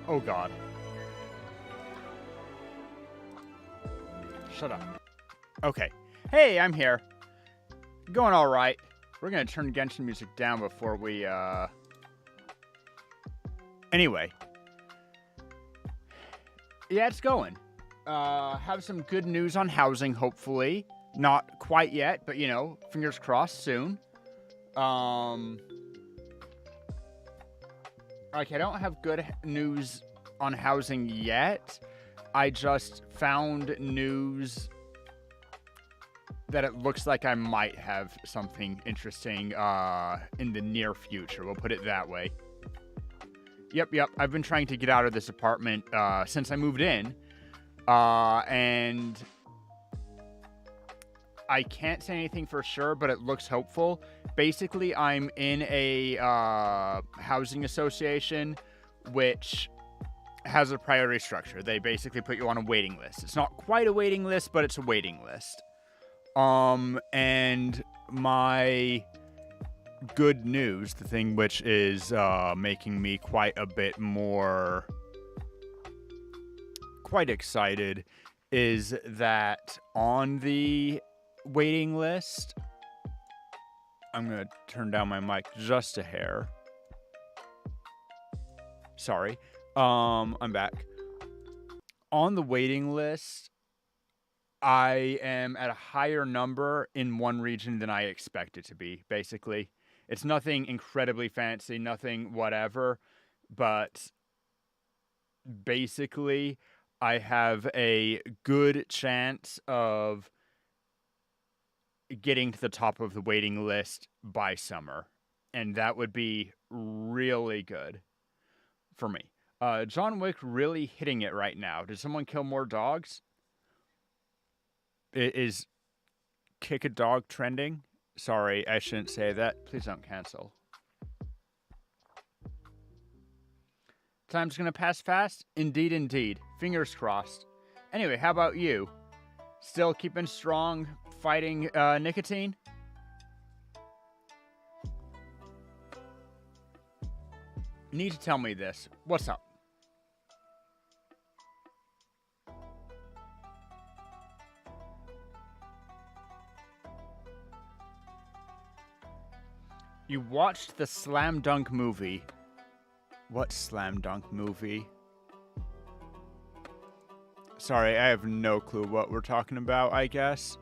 Oh, God. Shut up. Okay. Hey, I'm here. Going all right. We're going to turn Genshin music down before we, Anyway. Yeah, it's going. Have some good news on housing, hopefully. Not quite yet, but, you know, fingers crossed soon. Like, I don't have good news on housing yet. I just found news that it looks like I might have something interesting in the near future. We'll put it that way. Yep. I've been trying to get out of this apartment since I moved in. And I can't say anything for sure, but it looks hopeful. Basically, I'm in a housing association which has a priority structure. They basically put you on a waiting list. It's not quite a waiting list, but it's a waiting list. And my good news, the thing which is making me quite excited, is that on the waiting list, I'm going to turn down my mic just a hair. Sorry. I'm back. On the waiting list, I am at a higher number in one region than I expect it to be, basically. It's nothing incredibly fancy, nothing whatever, but basically, I have a good chance of getting to the top of the waiting list by summer, and that would be really good for me. John Wick really hitting it right now. Did someone kill more dogs? Is kick a dog trending? Sorry, I shouldn't say that. Please don't cancel. Time's gonna pass fast? Indeed. Fingers crossed. Anyway, how about you? Still keeping strong, fighting nicotine? Need to tell me this. What's up? You watched the Slam Dunk movie. What Slam Dunk movie? Sorry, I have no clue what we're talking about, I guess.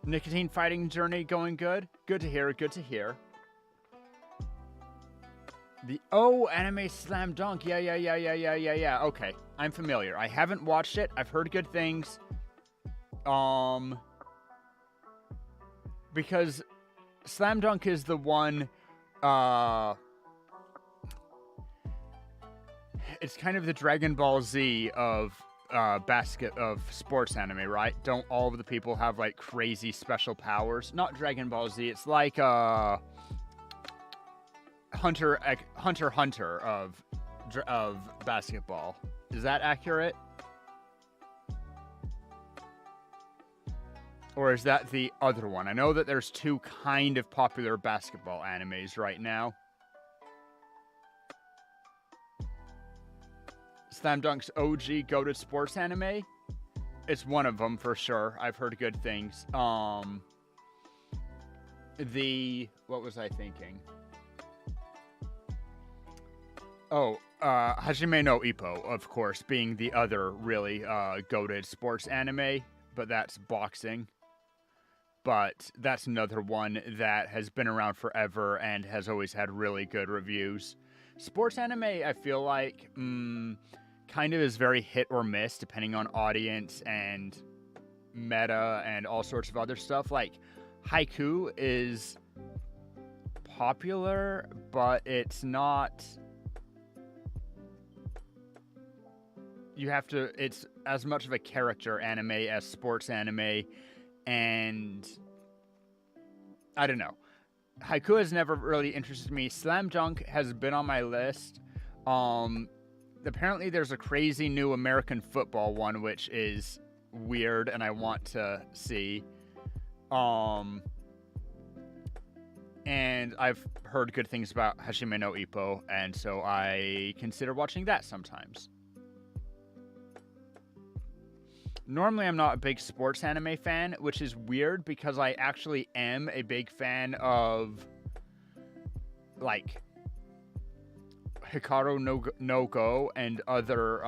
Nicotine fighting journey going good? Good to hear. The anime Slam Dunk. Yeah. Okay, I'm familiar. I haven't watched it. I've heard good things. Because Slam Dunk is the one, it's kind of the Dragon Ball Z of sports anime, right? Don't all of the people have like crazy special powers? Not Dragon Ball Z. It's like Hunter of basketball. Is that accurate? Or is that the other one? I know that there's two kind of popular basketball animes right now. Slam Dunk's OG goated sports anime? It's one of them for sure. I've heard good things. What was I thinking? Hajime no Ippo, of course, being the other really goated sports anime, but that's boxing. But that's another one that has been around forever and has always had really good reviews. Sports anime, I feel like, kind of is very hit or miss depending on audience and meta and all sorts of other stuff. Like, haiku is popular, but it's not... It's as much of a character anime as sports anime, and I don't know. Haiku has never really interested me. Slam Dunk has been on my list. Apparently there's a crazy new American football one, which is weird, and I want to see. And and I've heard good things about Hajime no Ippo, and so I consider watching that sometimes. Normally, I'm not a big sports anime fan, which is weird because I actually am a big fan of, like, Hikaru no Go and other,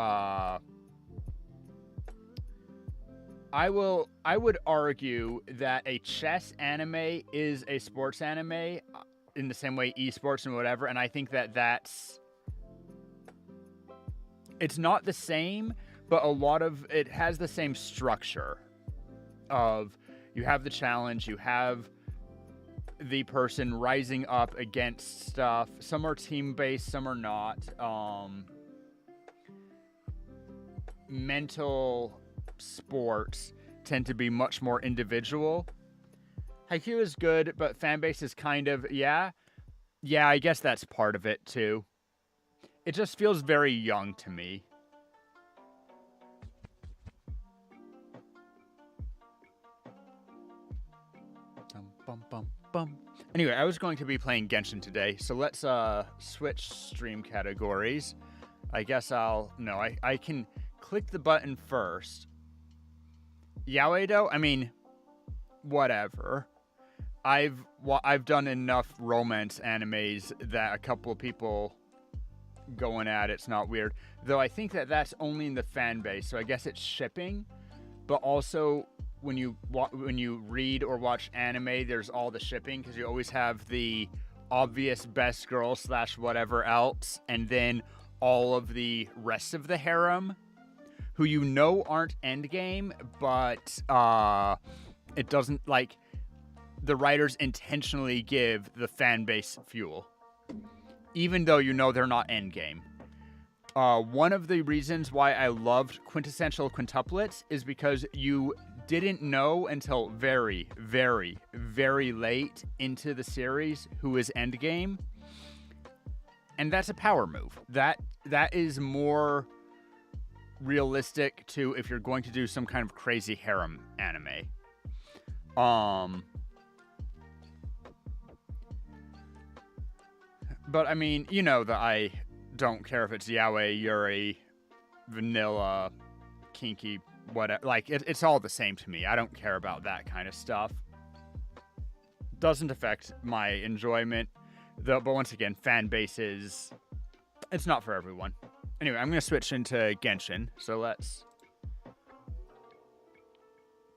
I would argue that a chess anime is a sports anime in the same way esports and whatever, and I think that it's not the same, but a lot of it has the same structure of you have the challenge, you have the person rising up against stuff. Some are team-based, some are not. Mental sports tend to be much more individual. Haikyuu is good, but fanbase is kind of, yeah, I guess that's part of it too. It just feels very young to me. Anyway, I was going to be playing Genshin today, so let's switch stream categories. I guess I can click the button first. Yaoi though, I mean, whatever. I've done enough romance animes that a couple of people going at it's not weird. Though I think that's only in the fan base, so I guess it's shipping. But also, when you read or watch anime, there's all the shipping because you always have the obvious best girl / whatever else, and then all of the rest of the harem, who you know aren't endgame, but it doesn't, like, the writers intentionally give the fan base fuel, even though you know they're not endgame. One of the reasons why I loved quintessential quintuplets is because you didn't know until very, very, very late into the series who is endgame, and that's a power move. That is more realistic to if you're going to do some kind of crazy harem anime. But I mean, you know that I don't care if it's yaoi, yuri, vanilla, kinky, whatever. Like, it's all the same to me. I don't care about that kind of stuff. Doesn't affect my enjoyment. Though, but once again, fan bases, it's not for everyone. Anyway, I'm going to switch into Genshin. So let's...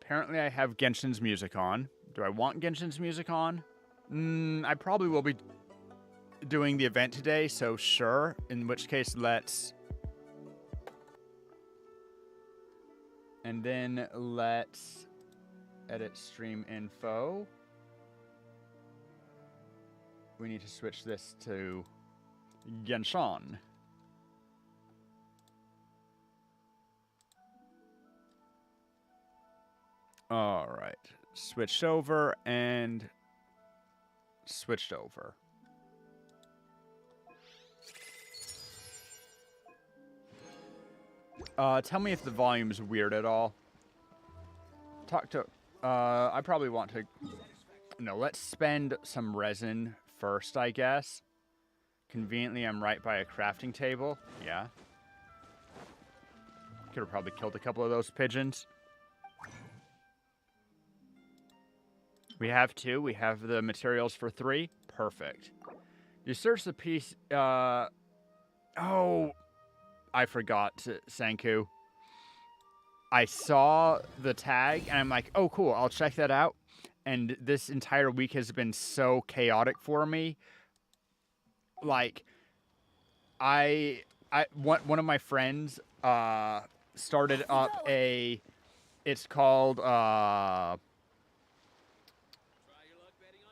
Apparently I have Genshin's music on. Do I want Genshin's music on? I probably will be doing the event today, so sure. In which case, let's... And then let's edit stream info. We need to switch this to Genshin. All right, switched over and switched over. Tell me if the volume's weird at all. I probably want to... No, let's spend some resin first, I guess. Conveniently, I'm right by a crafting table. Yeah. Could have probably killed a couple of those pigeons. We have 2. We have the materials for 3. Perfect. You search the piece... Oh... I forgot, Sanku. I saw the tag, and I'm like, oh, cool, I'll check that out. And this entire week has been so chaotic for me. Like, one of my friends started up a... It's called...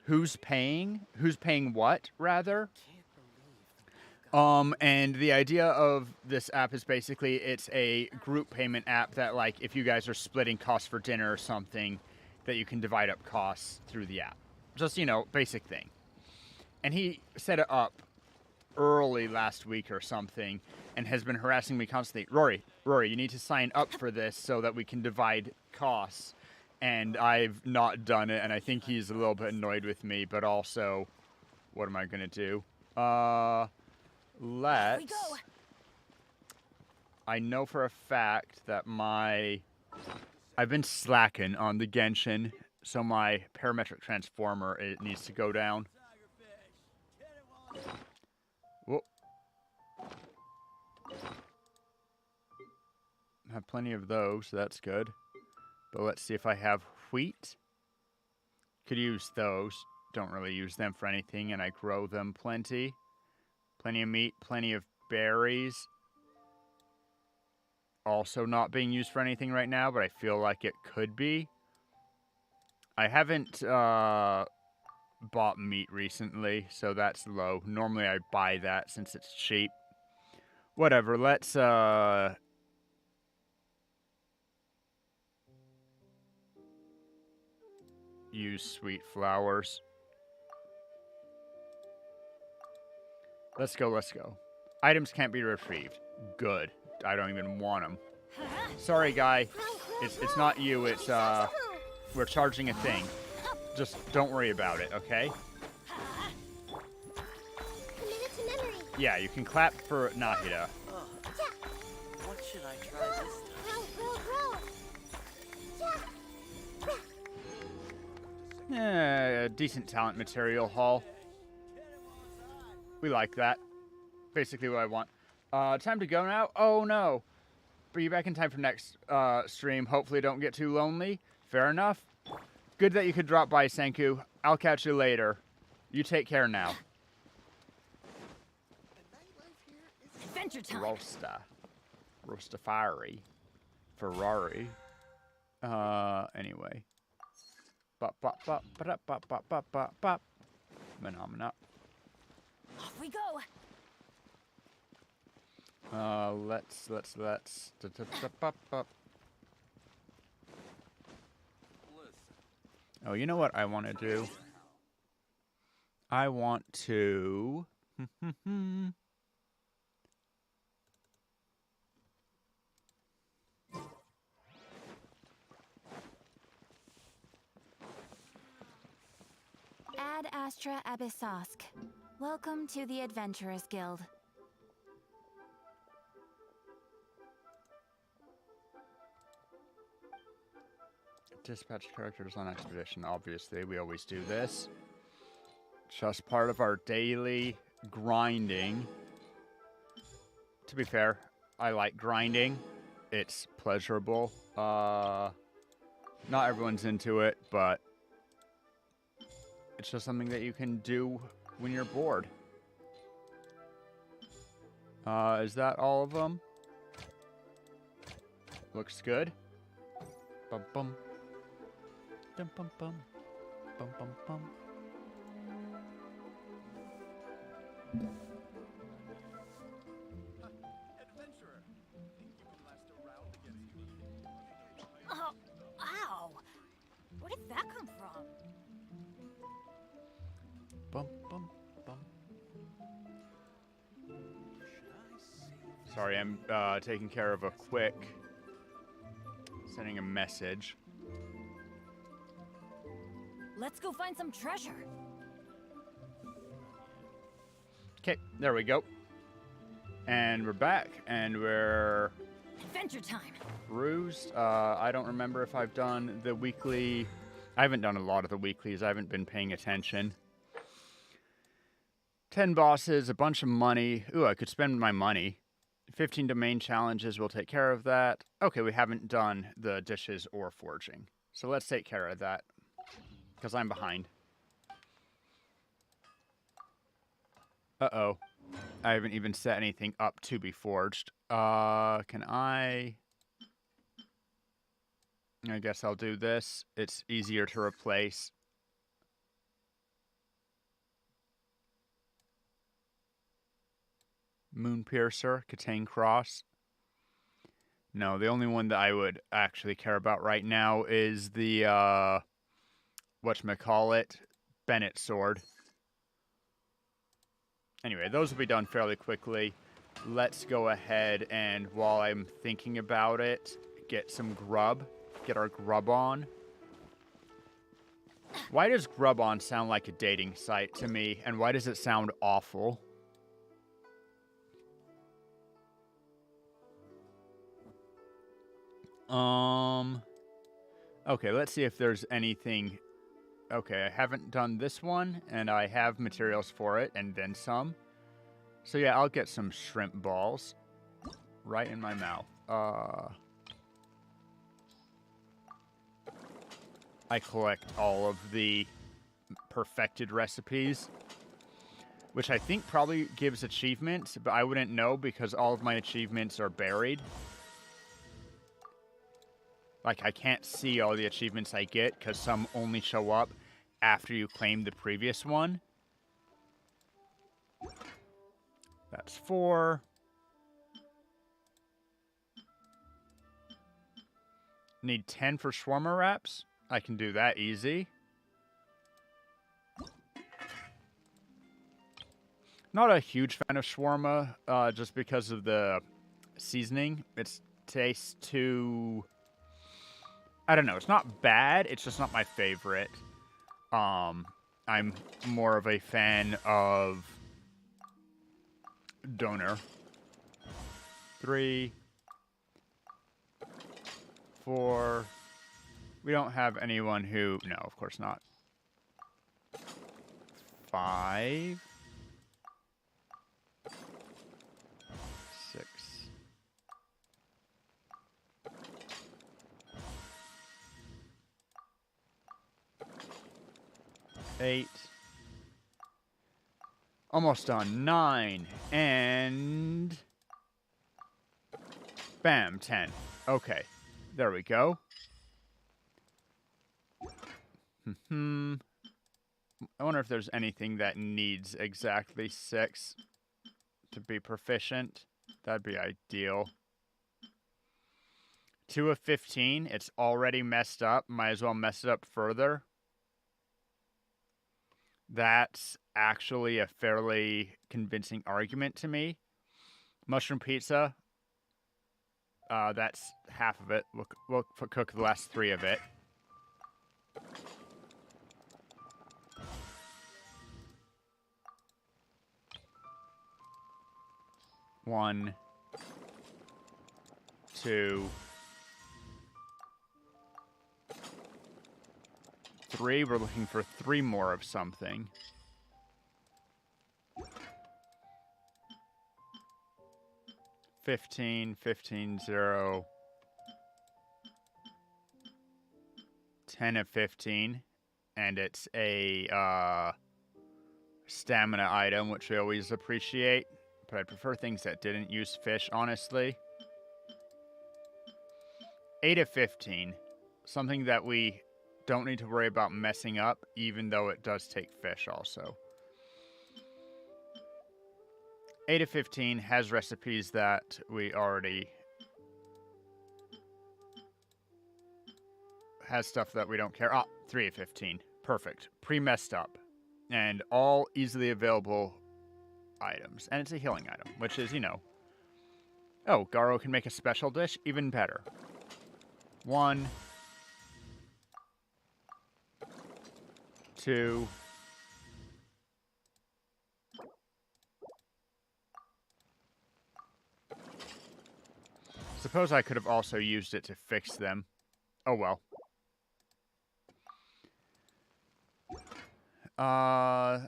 Who's paying? Who's paying what, rather? And the idea of this app is basically it's a group payment app that, like, if you guys are splitting costs for dinner or something, that you can divide up costs through the app. Just, you know, basic thing. And he set it up early last week or something and has been harassing me constantly. Rory, you need to sign up for this so that we can divide costs. And I've not done it, and I think he's a little bit annoyed with me, but also... what am I gonna do? Let's... I know for a fact that I've been slacking on the Genshin, so my parametric transformer, it needs to go down. Whoa. I have plenty of those, so that's good. But let's see if I have wheat. Could use those. Don't really use them for anything, and I grow them plenty. Plenty of meat, plenty of berries. Also not being used for anything right now, but I feel like it could be. I haven't bought meat recently, so that's low. Normally I buy that since it's cheap. Whatever, let's use sweet flowers. Let's go, let's go. Items can't be retrieved. Good. I don't even want them. Sorry, guy. It's not you. It's, we're charging a thing. Just don't worry about it, okay? Yeah, you can clap for Nahida. What should I try this time? Decent talent material haul. We like that. Basically what I want. Time to go now? Oh no. Be back in time for next stream. Hopefully don't get too lonely. Fair enough. Good that you could drop by, Senku. I'll catch you later. You take care now. Adventure time. Rostafari. Ferrari. Anyway. Phenomena. Off we go. Let's. Oh, you know what I want to do? I want to... Ad Astra Abyssosk. Welcome to the Adventurers Guild. Dispatch characters on expedition. Obviously, we always do this. Just part of our daily grinding. To be fair, I like grinding. It's pleasurable. Not everyone's into it, but it's just something that you can do when you're bored. Is that all of them? Looks good. Bum bum. Dum bum bum. Bum bum bum. Adventurer, think you can last a round against me? Oh, ow! Where did that come from? Bum bum bum. Sorry, I'm taking care of a quick. Sending a message. Let's go find some treasure. Okay, there we go. And we're back, and we're Adventure time. bruised. I don't remember if I've done the weekly. I haven't done a lot of the weeklies. I haven't been paying attention. 10 bosses, a bunch of money. Ooh, I could spend my money. 15 domain challenges, we'll take care of that. Okay, we haven't done the dishes or forging. So let's take care of that. Because I'm behind. Uh-oh. I haven't even set anything up to be forged. Can I guess I'll do this. It's easier to replace. Moonpiercer, Catane Cross. No, the only one that I would actually care about right now is the, whatchamacallit, Bennett Sword. Anyway, those will be done fairly quickly. Let's go ahead and, while I'm thinking about it, get some grub. Get our grub on. Why does Grub-On sound like a dating site to me, and why does it sound awful? Okay, let's see if there's anything. Okay, I haven't done this one, and I have materials for it, and then some. So yeah, I'll get some shrimp balls right in my mouth. I collect all of the perfected recipes, which I think probably gives achievements, but I wouldn't know because all of my achievements are buried. Like, I can't see all the achievements I get because some only show up after you claim the previous one. That's 4. Need 10 for shawarma wraps. I can do that easy. Not a huge fan of shawarma, just because of the seasoning. It tastes too... I don't know. It's not bad. It's just not my favorite. I'm more of a fan of doner. 3, 4. We don't have anyone who... No, of course not. 5. 6. 8. Almost done. 9. And... Bam, 10. Okay. There we go. I wonder if there's anything that needs exactly 6 to be proficient. That'd be ideal. 2 of 15. It's already messed up. Might as well mess it up further. That's actually a fairly convincing argument to me. Mushroom pizza. That's half of it. We'll cook the last 3 of it. One, 2, 3. We're looking for 3 more of something. $15, 15, 0. 10 of 15. And it's a stamina item, which we always appreciate. But I prefer things that didn't use fish, honestly. 8 of 15. Something that we don't need to worry about messing up, even though it does take fish also. 8 of 15 has recipes that we already... has stuff that we don't care. 3 of 15. Perfect. Pre-messed up. And all easily available items. And it's a healing item, which is, you know... Oh, Garo can make a special dish? Even better. 1, 2, 3. Suppose I could have also used it to fix them. Oh well.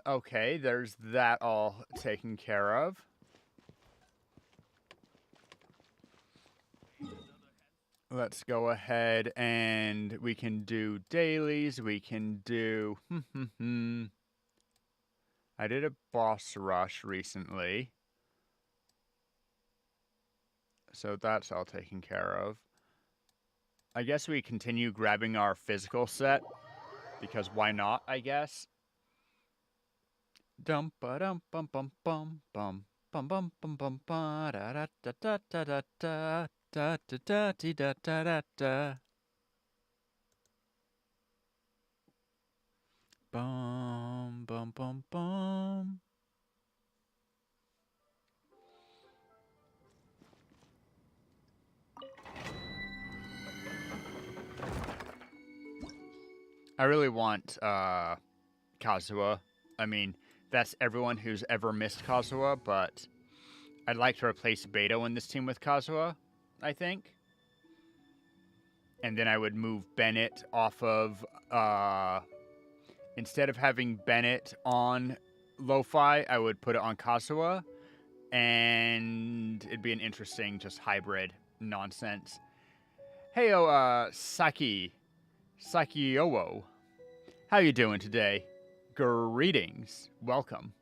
Okay, there's that all taken care of. Let's go ahead and we can do dailies. We can do... I did a boss rush recently. So that's all taken care of. I guess we continue grabbing our physical set. Because why not, I guess? Dum ba dum bum bum bum bum bum bum bum bum ba da da da da da da da da da da da da da. Bum bum bum bum. I really want Kazuha. I mean, that's everyone who's ever missed Kazuha, but I'd like to replace Beto in this team with Kazuha, I think. And then I would move Bennett off of... instead of having Bennett on Lo-Fi, I would put it on Kazuha. And it'd be an interesting just hybrid nonsense. Heyo, Sakiowo. How you doing today? Greetings. Welcome.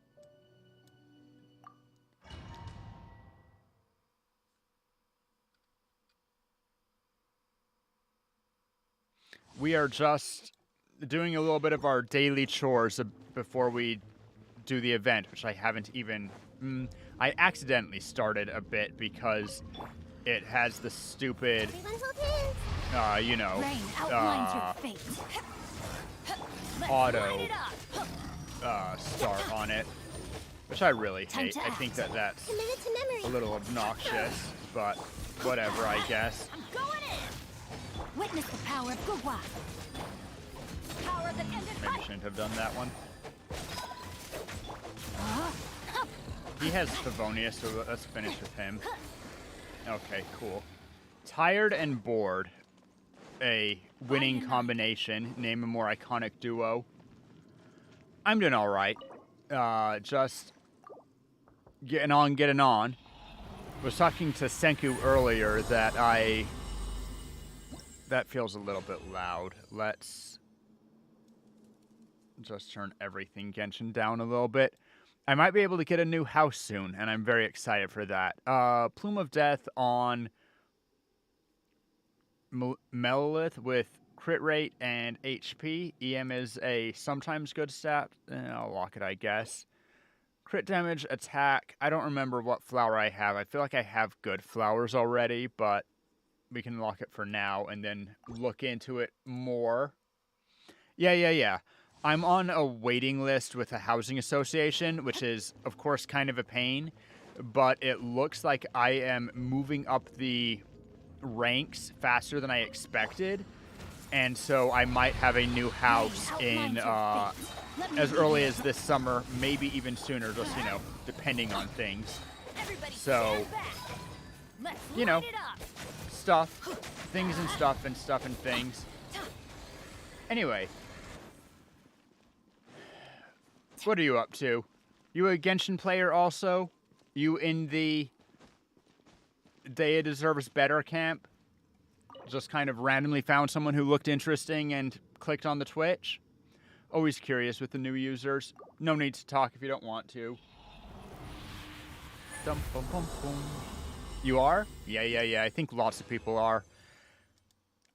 We are just doing a little bit of our daily chores before we do the event, which I haven't even... I accidentally started a bit because it has the stupid... you know... Rain outlines your fate. Let's auto light it up. start on it, which I really Time hate. to I act. think that's Commit to memory. a little obnoxious, but whatever, I guess. I'm going in. Witness the power of Gugwa. Power of the ended Maybe fight. shouldn't have done that one. He has Favonius, so let's finish with him. Okay, cool. Tired and bored. A winning combination. Name a more iconic duo. I'm doing all right. Just getting on. Was talking to Senku earlier that that feels a little bit loud. Let's just turn everything Genshin down a little bit. I might be able to get a new house soon, and I'm very excited for that. Plume of Death on Melith with crit rate and HP. EM is a sometimes good stat. I'll lock it, I guess. Crit damage, attack. I don't remember what flower I have. I feel like I have good flowers already, but we can lock it for now and then look into it more. Yeah. I'm on a waiting list with a housing association, which is, of course, kind of a pain, but it looks like I am moving up the ranks faster than I expected, and so I might have a new house in as early as this summer, maybe even sooner, just, you know, depending on things. Everybody So, stand back. Let's you know, light it up. stuff, things and stuff and stuff and things. Anyway. What are you up to? You a Genshin player also? You in the Dehya Deserves Better camp? Just kind of randomly found someone who looked interesting and clicked on the Twitch? Always curious with the new users. No need to talk if you don't want to. Dum, bum, bum, bum. You are? Yeah. I think lots of people are.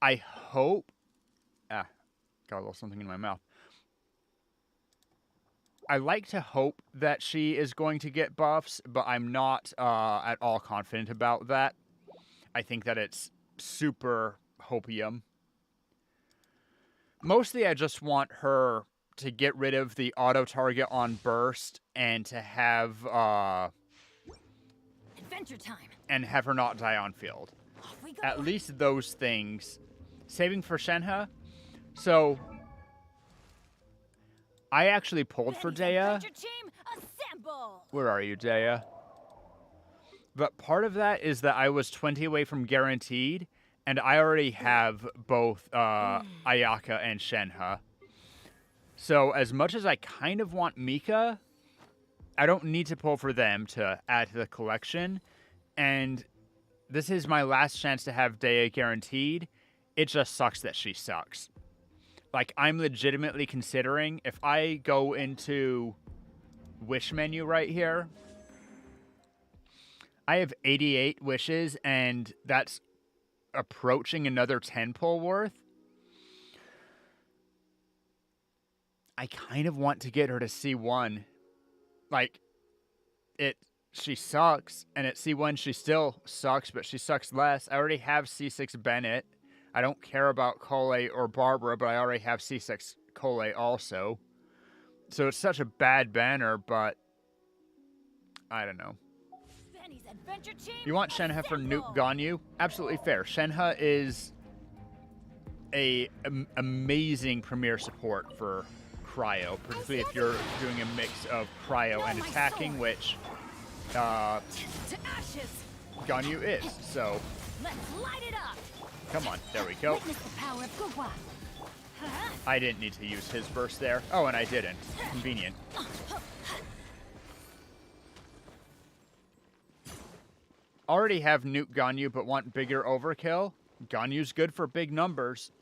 I hope... got a little something in my mouth. I like to hope that she is going to get buffs, but I'm not at all confident about that. I think that it's super hopium. Mostly I just want her to get rid of the auto-target on burst and to have Adventure time. and have her not die on field. Off we go. At least those things. Saving for Shenhe. So I actually pulled for Ready, Dehya. Adventure team, assemble. Where are you, Dehya? But part of that is that I was 20 away from guaranteed, and I already have both Ayaka and Shenhe. So as much as I kind of want Mika, I don't need to pull for them to add to the collection. And this is my last chance to have Dehya guaranteed. It just sucks that she sucks. Like, I'm legitimately considering, if I go into wish menu right here, I have 88 wishes, and that's approaching another 10 pull worth. I kind of want to get her to C1. Like, she sucks, and at C1 she still sucks, but she sucks less. I already have C6 Bennett. I don't care about Cole or Barbara, but I already have C6 Cole also. So it's such a bad banner, but I don't know. Benny's adventure team, You want Shenhe for Nuke assemble. Ganyu? Absolutely fair. Shenhe is amazing premier support for cryo, particularly if you're doing a mix of cryo and attacking, which To ashes. Ganyu is. So Let's light it up. come on, there we go. Witness the power of Gugwa. I didn't need to use his burst there. Oh, and I didn't. Convenient. Already have nuke Ganyu, but want bigger overkill. Ganyu's good for big numbers.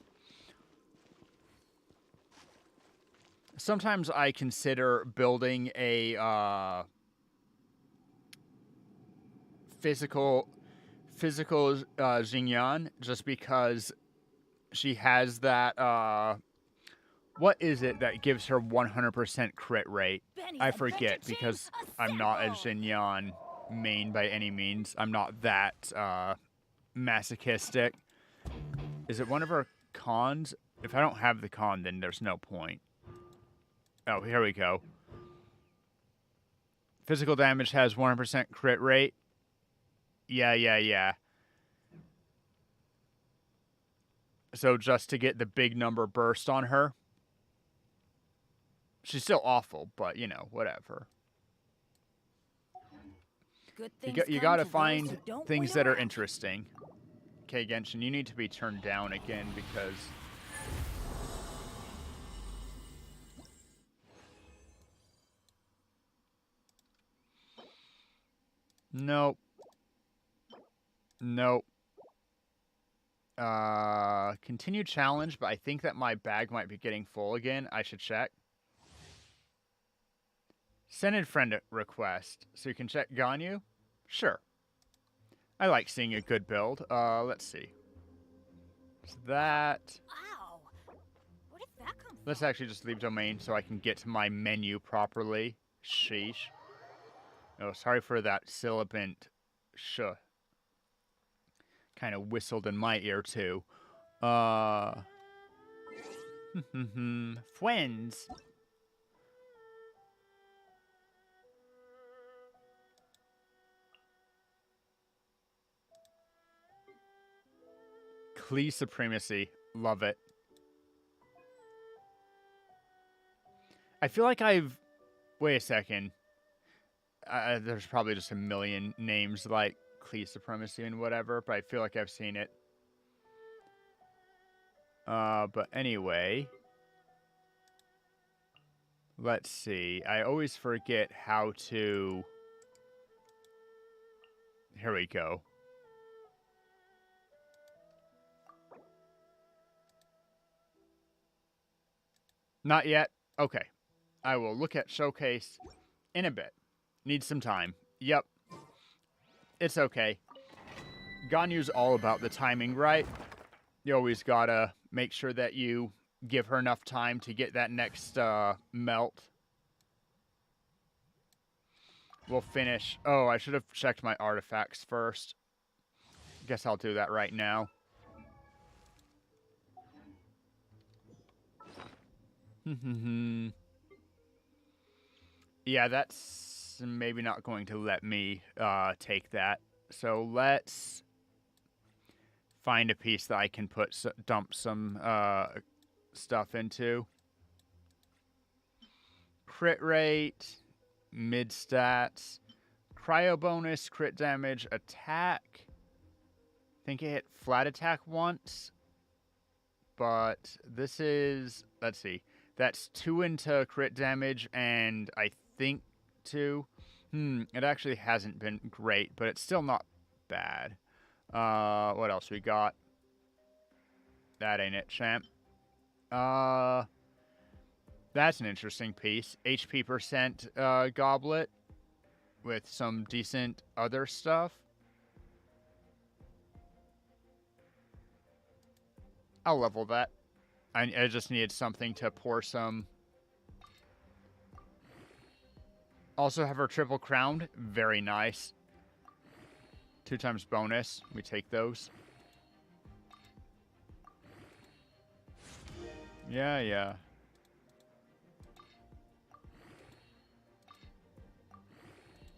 Sometimes I consider building a physical Xingyan, just because she has that what is it that gives her 100% crit rate? Benny's I forget adventure because team, I'm not a assemble! Xingyan main by any means. I'm not that masochistic. Is it one of her cons? If I don't have the con, then there's no point. Oh, here we go. Physical damage has 100% crit rate. Yeah. So just to get the big number burst on her. She's still awful, but, you know, whatever. Good You, things you come gotta to those find who don't things wait that are around. interesting. Okay, Genshin, you need to be turned down again because... Nope. Continue challenge, but I think that my bag might be getting full again. I should check. Send in friend request. So you can check Ganyu? Sure. I like seeing a good build. Let's see. So that... Wow. Where did that come from? Let's actually just leave domain so I can get to my menu properly. Sheesh. Oh, sorry for that sibilant sh. Kind of whistled in my ear, too. Friends. Klee Supremacy. Love it. I feel like I've... Wait a second. There's probably just a million names like Klee Supremacy and whatever, but I feel like I've seen it. But anyway... Let's see. I always forget how to... Here we go. Not yet? Okay. I will look at Showcase in a bit. Need some time. Yep. It's okay. Ganyu's all about the timing, right? You always gotta make sure that you give her enough time to get that next melt. We'll finish. Oh, I should have checked my artifacts first. Guess I'll do that right now. Yeah, that's maybe not going to let me take that. So let's find a piece that I can dump some stuff into. Crit rate, mid stats, cryo bonus, crit damage, attack. I think it hit flat attack once. But this is, let's see. That's 2 into crit damage, and I think 2. It actually hasn't been great, but it's still not bad. What else we got? That ain't it, champ. That's an interesting piece. HP percent goblet with some decent other stuff. I'll level that. I just needed something to pour some. Also have her triple crowned. Very nice. 2 times bonus. We take those. Yeah.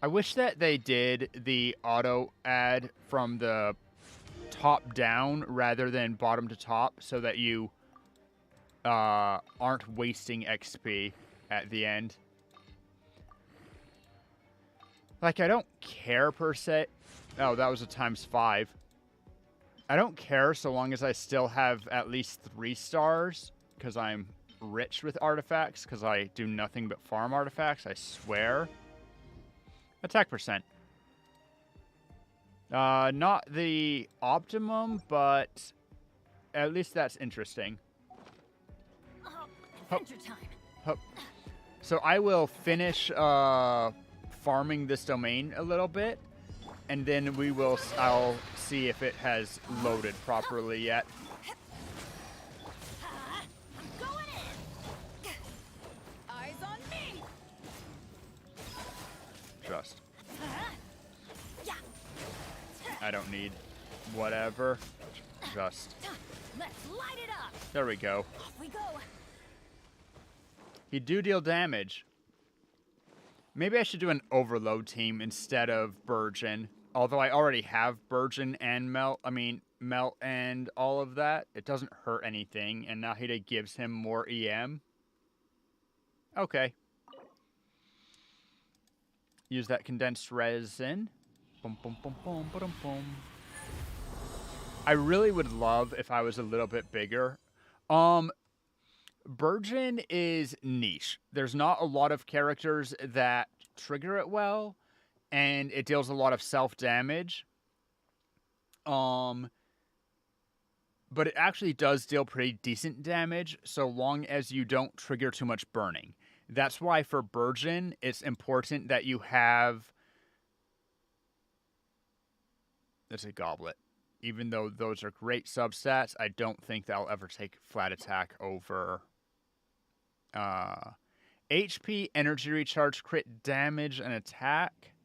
I wish that they did the auto ad from the top down rather than bottom to top so that you aren't wasting XP at the end. Like, I don't care per se. Oh, that was a ×5. I don't care so long as I still have at least 3 stars, because I'm rich with artifacts, because I do nothing but farm artifacts, I swear. Attack percent. Not the optimum, but at least that's interesting. Adventure time. Hup. So I will finish farming this domain a little bit, and then I'll see if it has loaded properly yet. I'm going in. Eyes on me. Just. Yeah. I don't need whatever. Just. Let's light it up. There we go. Off we go. He do deal damage. Maybe I should do an overload team instead of Burgeon. Although I already have Burgeon and Melt and all of that. It doesn't hurt anything, and Nahida gives him more EM. Okay. Use that condensed resin. Boom, boom, boom, boom, boom, boom. I really would love if I was a little bit bigger. Burgeon is niche. There's not a lot of characters that trigger it well, and it deals a lot of self-damage. But it actually does deal pretty decent damage, so long as you don't trigger too much burning. That's why for Burgeon, it's important that you have... That's a goblet. Even though those are great substats, I don't think that I'll ever take flat attack over... HP, energy recharge, crit damage, and attack.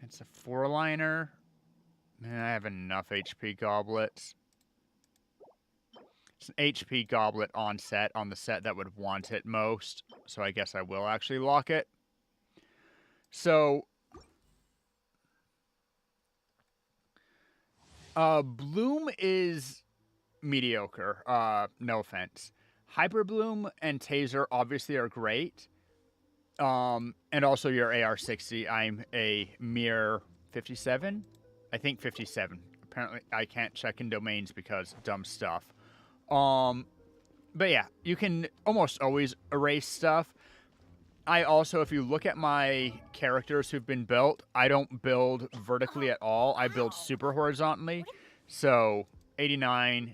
It's a 4-liner. Man, I have enough HP goblets. It's an HP goblet on the set that would want it most. So I guess I will actually lock it. So... Bloom is mediocre. No offense. Hyper Bloom and Taser obviously are great. And also your AR-60. I'm a mere 57? I think 57. Apparently, I can't check in domains because dumb stuff. But yeah, you can almost always erase stuff. I also, if you look at my characters who've been built, I don't build vertically at all. I build super horizontally. So, 89...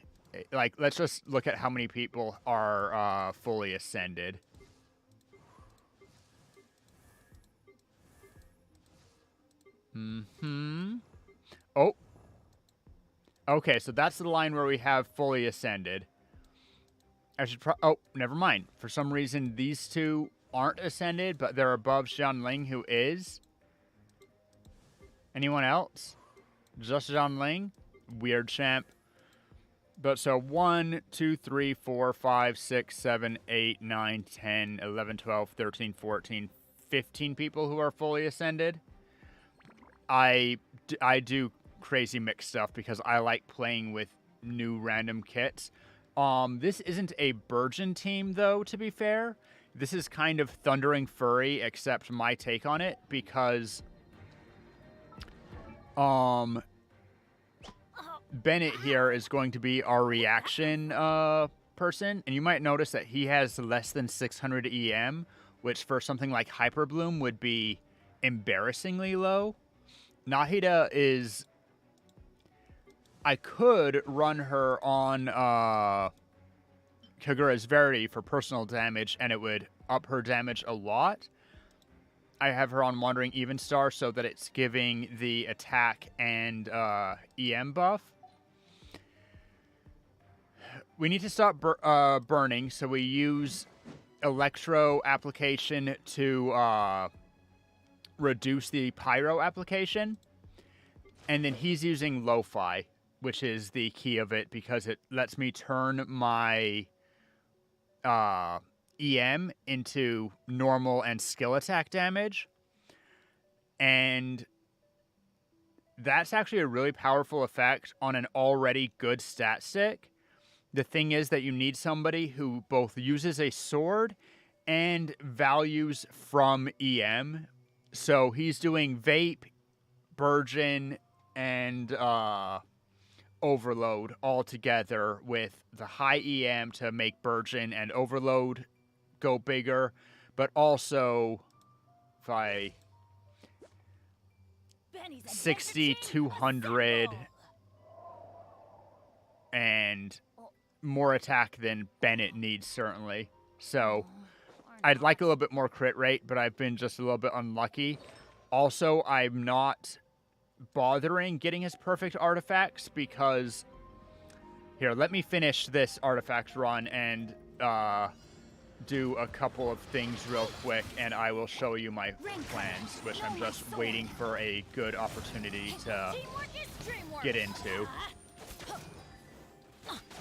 Like, let's just look at how many people are fully ascended. Oh. Okay, so that's the line where we have fully ascended. I should oh, never mind. For some reason, these two aren't ascended, but they're above Xianling, who is. Anyone else? Just Xianling? Weird champ. But so 1, 2, 3, 4, 5, 6, 7, 8, 9, 10, 11, 12, 13, 14, 15 people who are fully ascended. I do crazy mix stuff because I like playing with new random kits. This isn't a Burgeon team, though, to be fair. This is kind of Thundering Fury, except my take on it, because... Bennett here is going to be our reaction person, and you might notice that he has less than 600 EM, which for something like Hyper Bloom would be embarrassingly low. Nahida is... I could run her on Kagura's Verity for personal damage, and it would up her damage a lot. I have her on Wandering Even Star so that it's giving the attack and EM buff. We need to stop burning, so we use Electro application to reduce the Pyro application. And then he's using Lo-Fi, which is the key of it, because it lets me turn my EM into normal and skill attack damage. And that's actually a really powerful effect on an already good stat stick. The thing is that you need somebody who both uses a sword and values from EM. So he's doing Vape, Burgeon, and Overload all together with the high EM to make Burgeon and Overload go bigger, but also if I Benny's adventure 60, team, 200, assemble! and more attack than Bennett needs, certainly. So Or I'd like a not. little bit more crit rate, but I've been just a little bit unlucky. Also, I'm not bothering getting his perfect artifacts because... Here, let me finish this artifact run and do a couple of things real quick, and I will show you my plans, which I'm just waiting for a good opportunity to Teamwork is dreamwork. get into.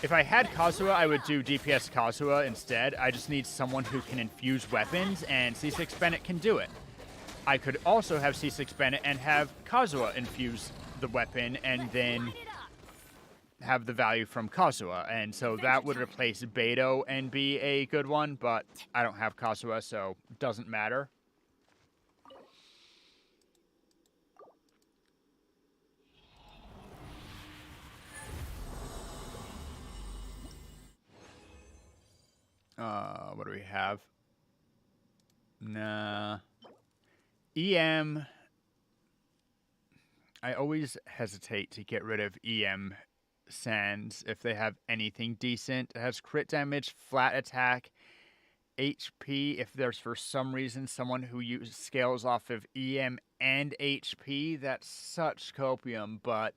If I had Kazuha, I would do DPS Kazuha instead. I just need someone who can infuse weapons, and C6 Bennett can do it. I could also have C6 Bennett and have Kazuha infuse the weapon, and then Light it up. have the value from Kazuha. And so that would replace Beto and be a good one, but I don't have Kazuha, so it doesn't matter. What do we have? Nah. EM. I always hesitate to get rid of EM Sands if they have anything decent. It has crit damage, flat attack, HP. If there's for some reason someone who scales off of EM and HP, that's such copium, but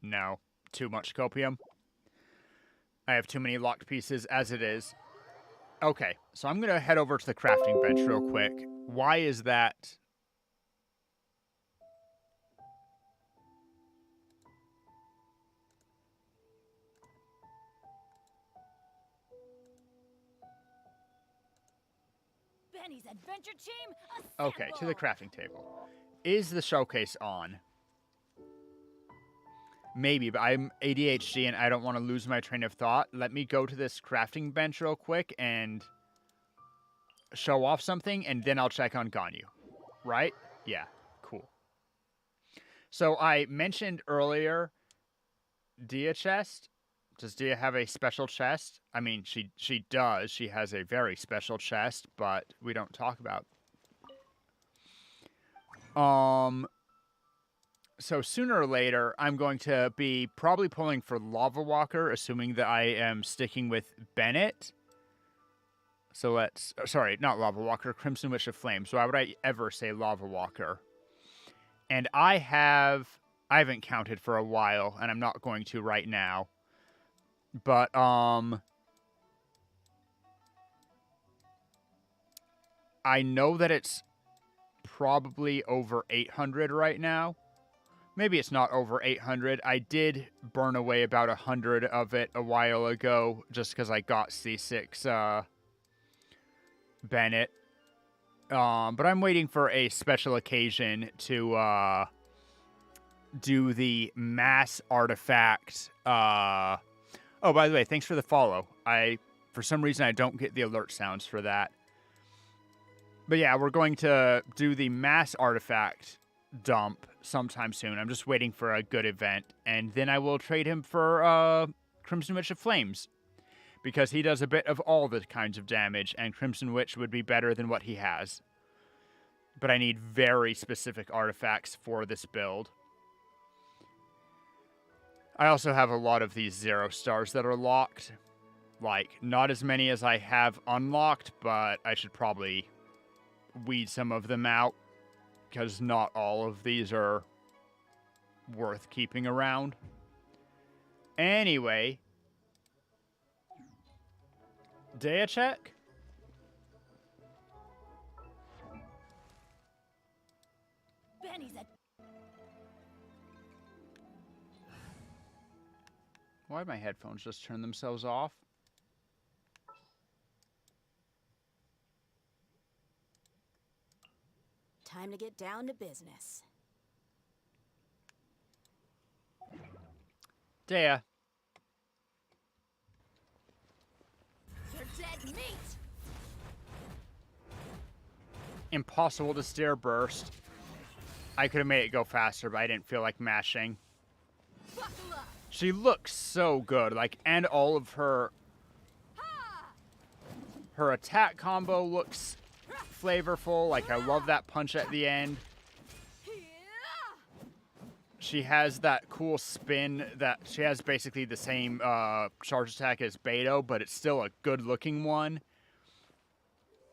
no, too much copium. I have too many locked pieces as it is. Okay, so I'm going to head over to the crafting bench real quick. Why is that? Benny's adventure team, assemble! Okay, to the crafting table. Is the showcase on? Maybe, but I'm ADHD and I don't want to lose my train of thought. Let me go to this crafting bench real quick and show off something, and then I'll check on Ganyu. Right? Yeah, cool. So I mentioned earlier Dehya chest. Does Dehya have a special chest? I mean, she does. She has a very special chest, but we don't talk about. So sooner or later, I'm going to be probably pulling for Lava Walker, assuming that I am sticking with Bennett. So let's... Sorry, not Lava Walker, Crimson Witch of Flames. Why would I ever say Lava Walker? And I haven't counted for a while, and I'm not going to right now. But, I know that it's probably over 800 right now. Maybe it's not over 800. I did burn away about 100 of it a while ago, just because I got C6 Bennett. But I'm waiting for a special occasion to do the mass artifact. Oh, by the way, thanks for the follow. For some reason, I don't get the alert sounds for that. But yeah, we're going to do the mass artifact dump sometime soon. I'm just waiting for a good event, and then I will trade him for Crimson Witch of Flames, because he does a bit of all the kinds of damage, and Crimson Witch would be better than what he has. But I need very specific artifacts for this build. I also have a lot of these 0 stars that are locked. Like, not as many as I have unlocked, but I should probably weed some of them out, because not all of these are worth keeping around. Anyway, Dehya check? Benny's a... Why'd my headphones just turn themselves off? Time to get down to business. Dehya. You're dead meat! Impossible to steer burst. I could have made it go faster, but I didn't feel like mashing. Buckle up! She looks so good, like, and all of her attack combo looks flavorful. Like, I love that punch at the end. She has that cool spin that she has basically the same charge attack as Beto, but it's still a good looking one.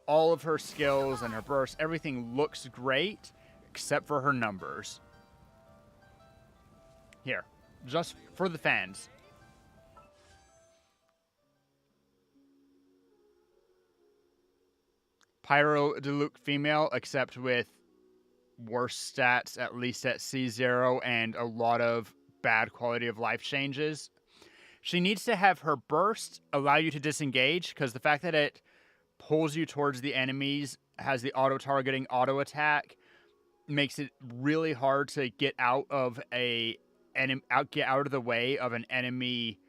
All of her skills and her burst, everything looks great except for her numbers. Here, just for the fans. Pyro Diluc female, except with worse stats, at least at C0, and a lot of bad quality of life changes. She needs to have her burst allow you to disengage, because the fact that it pulls you towards the enemies, has the auto-targeting auto-attack, makes it really hard to get out of the way of an enemy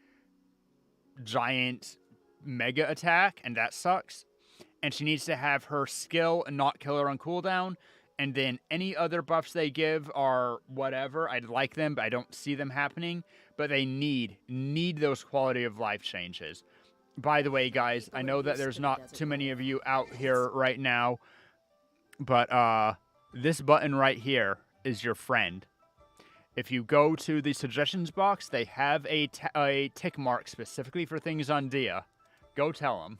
giant mega attack, and that sucks. And she needs to have her skill and not kill her on cooldown. And then any other buffs they give are whatever. I'd like them, but I don't see them happening. But they need those quality of life changes. By the way, guys, I know that there's not too many of you out here right now. But this button right here is your friend. If you go to the suggestions box, they have a tick mark specifically for things on Dehya. Go tell them.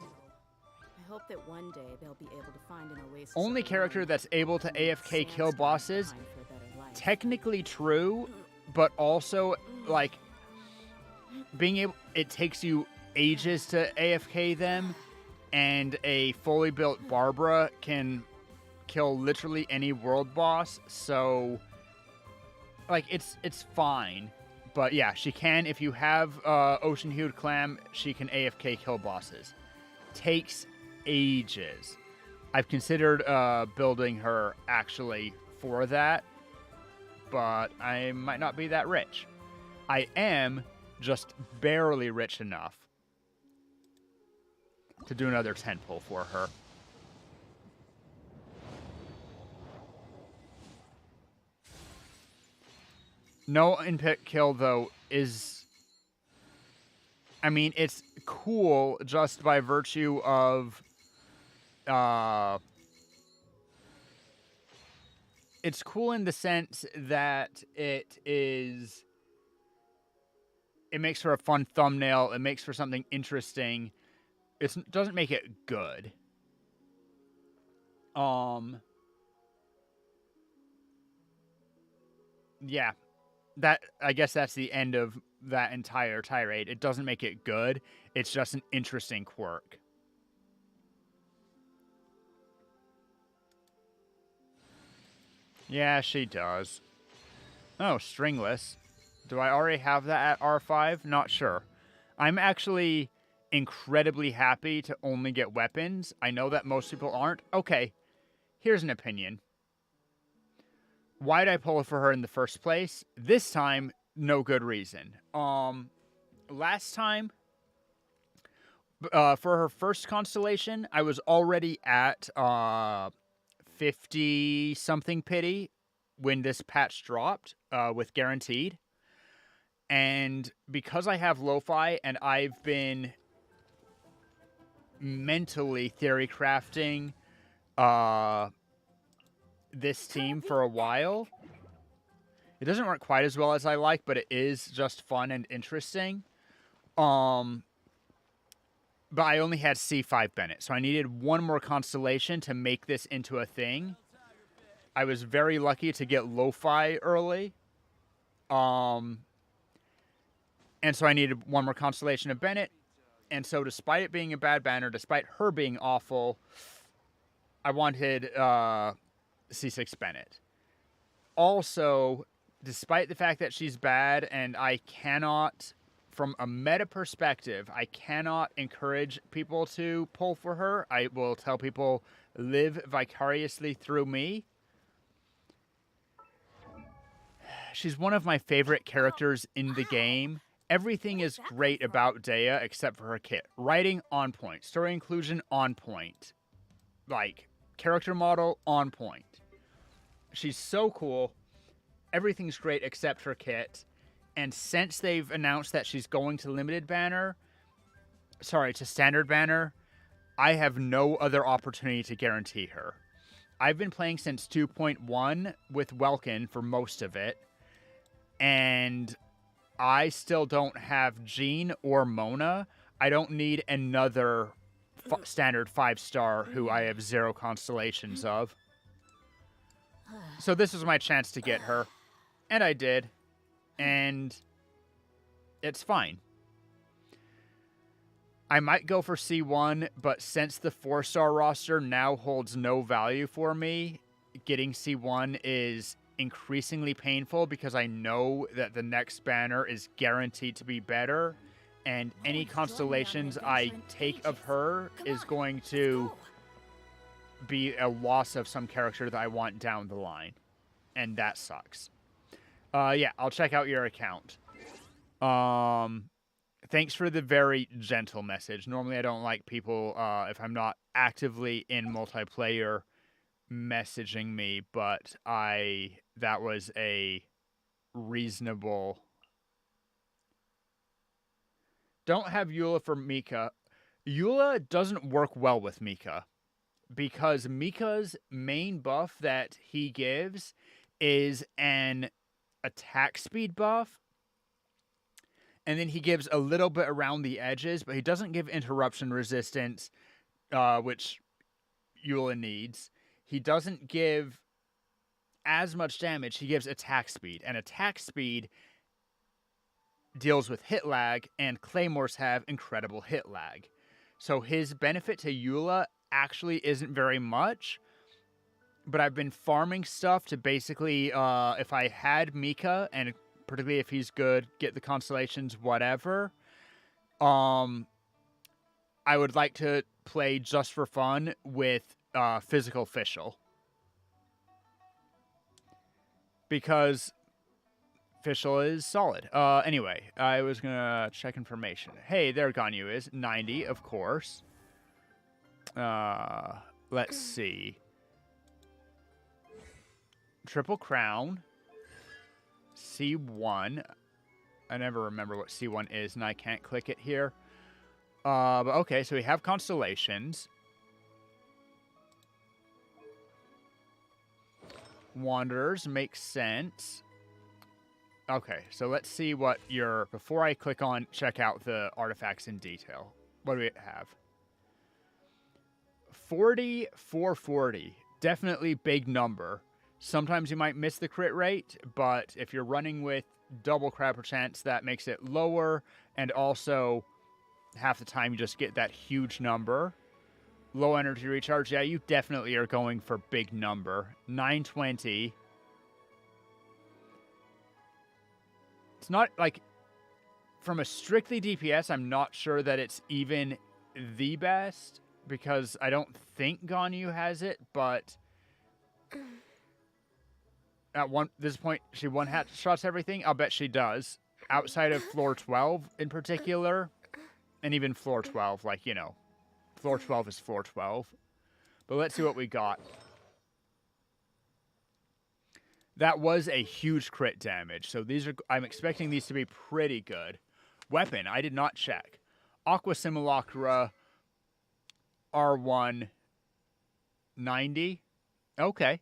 I hope that one day they'll be able to find an oasis. Only character that's able to AFK kill bosses. Technically true, but also, like, being able... It takes you ages to AFK them, and a fully built Barbara can kill literally any world boss, so... Like, it's fine. But yeah, she can. If you have Ocean Hued Clam, she can AFK kill bosses. Takes ages. I've considered building her actually for that, but I might not be that rich. I am just barely rich enough to do another 10 pull for her. No in-pit kill, though, is... I mean, it's cool just by virtue of... It's cool in the sense that it is... It makes for a fun thumbnail. It makes for something interesting. It doesn't make it good. Yeah. I guess that's the end of that entire tirade. It doesn't make it good. It's just an interesting quirk. Yeah, she does. Oh, stringless. Do I already have that at R5? Not sure. I'm actually incredibly happy to only get weapons. I know that most people aren't. Okay, here's an opinion. Why did I pull for her in the first place? This time, no good reason. Last time, for her first constellation, I was already at 50-something pity when this patch dropped with guaranteed. And because I have lo-fi and I've been mentally theory crafting this team for a while, it doesn't work quite as well as I like, but it is just fun and interesting. But I only had C5 Bennett, so I needed one more constellation to make this into a thing. I was very lucky to get lo-fi early. And so I needed one more constellation of Bennett. And so despite it being a bad banner, despite her being awful, I wanted C6 Bennett. Also, despite the fact that she's bad and I cannot, from a meta perspective, I cannot encourage people to pull for her. I will tell people, live vicariously through me. she's one of my favorite characters in the game. Everything is great about Dehya except for her kit. Writing on point, story inclusion on point, like character model on point. She's so cool. Everything's great except her kit. And since they've announced that she's going to standard banner, I have no other opportunity to guarantee her. I've been playing since 2.1 with Welkin for most of it, and I still don't have Jean or Mona. I don't need another standard 5-star who I have 0 constellations of. So this was my chance to get her, and I did, and it's fine. I might go for C1, but since the 4-star roster now holds no value for me, getting C1 is increasingly painful because I know that the next banner is guaranteed to be better, and any constellations I take of her is going to be a loss of some character that I want down the line, and that sucks. Yeah, I'll check out your account. Thanks for the very gentle message. Normally I don't like people, if I'm not actively in multiplayer, messaging me, but that was a reasonable... Don't have Eula for Mika. Eula doesn't work well with Mika, because Mika's main buff that he gives is an attack speed buff, and then he gives a little bit around the edges, but he doesn't give interruption resistance, which Eula needs. He doesn't give as much damage. He gives attack speed, and attack speed deals with hit lag, and claymores have incredible hit lag. So his benefit to Eula actually isn't very much, but I've been farming stuff to basically, if I had Mika, and particularly if he's good, get the constellations, whatever. I would like to play just for fun with Physical Official. Because Official is solid. Anyway, I was going to check information. Hey, there Ganyu is. 90, of course. Let's see. Triple Crown. C1. I never remember what C1 is, and I can't click it here. But okay, so we have constellations. Wanderers makes sense. Okay, so let's see what before I click on check out the artifacts in detail. What do we have? 40, 440. Definitely big number. Sometimes you might miss the crit rate, but if you're running with double crapper chance, that makes it lower, and also half the time you just get that huge number. Low energy recharge, yeah, you definitely are going for big number. 920. It's not, like, from a strictly DPS, I'm not sure that it's even the best, because I don't think Ganyu has it, but at this point, she one-shots everything. I'll bet she does. Outside of floor 12 in particular, and even floor 12, like, you know, floor 12 is floor 12. But let's see what we got. That was a huge crit damage, so I'm expecting these to be pretty good. Weapon, I did not check. Aqua Simulacra R1 90. Okay.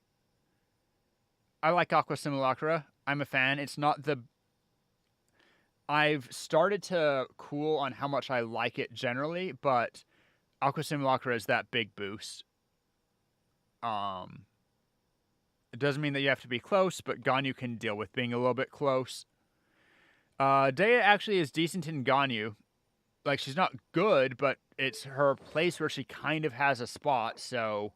I like Aqua Simulacra. I'm a fan. It's not the... I've started to cool on how much I like it generally, but Aqua Simulacra is that big boost. It doesn't mean that you have to be close, but Ganyu can deal with being a little bit close. Dehya actually is decent in Ganyu. Like, she's not good, but it's her place where she kind of has a spot, so...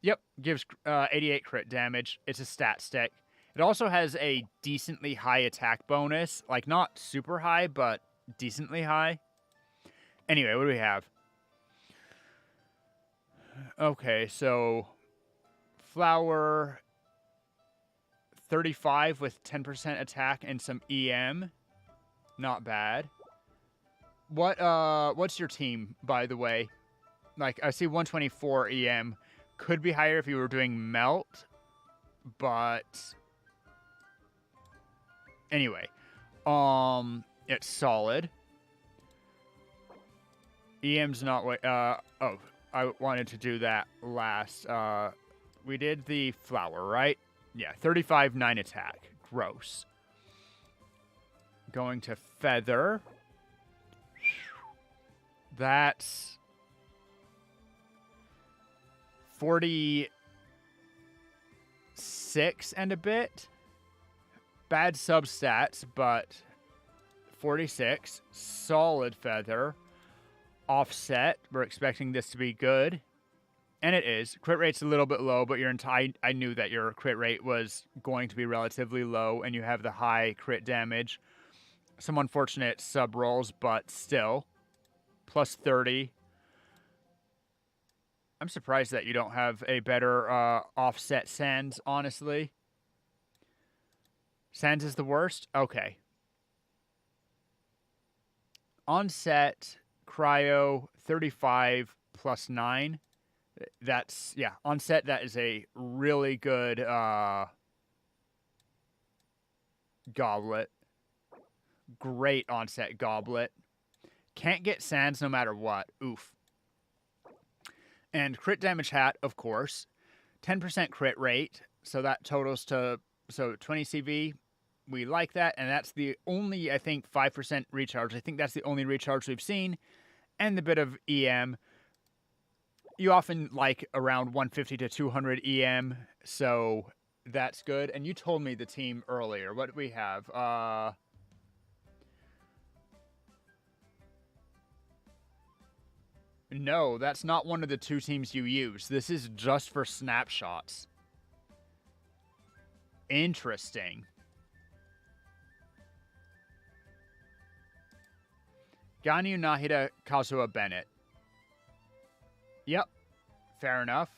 Yep, gives 88 crit damage. It's a stat stick. It also has a decently high attack bonus. Like, not super high, but decently high. Anyway, what do we have? Okay, so... Flower... 35 with 10% attack and some EM. Not bad. What's your team, by the way? Like, I see 124 EM. Could be higher if you were doing melt, but anyway, it's solid. EM's not what, oh, I wanted to do that last. We did the flower, right? Yeah, 35, 9 attack. Gross. Going to feather. That's 46 and a bit. Bad substats, but 46. Solid feather. Offset. We're expecting this to be good. And it is. Crit rate's a little bit low, but I knew that your crit rate was going to be relatively low, and you have the high crit damage. Some unfortunate sub rolls, but still. Plus 30. I'm surprised that you don't have a better offset Sands, honestly. Sands is the worst? Okay. Onset, cryo, 35 plus 9. That's, yeah, onset, that is a really good goblet. Great onset goblet. Can't get Sands no matter what. Oof. And crit damage hat, of course. 10% crit rate. So that totals to 20 CV. We like that. And that's the only, I think, 5% recharge. I think that's the only recharge we've seen. And the bit of EM. You often like around 150 to 200 EM. So that's good. And you told me the team earlier. What do we have? No, that's not one of the two teams you use. This is just for snapshots. Interesting. Ganyu, Nahida, Kazuha, Bennett. Yep. Fair enough.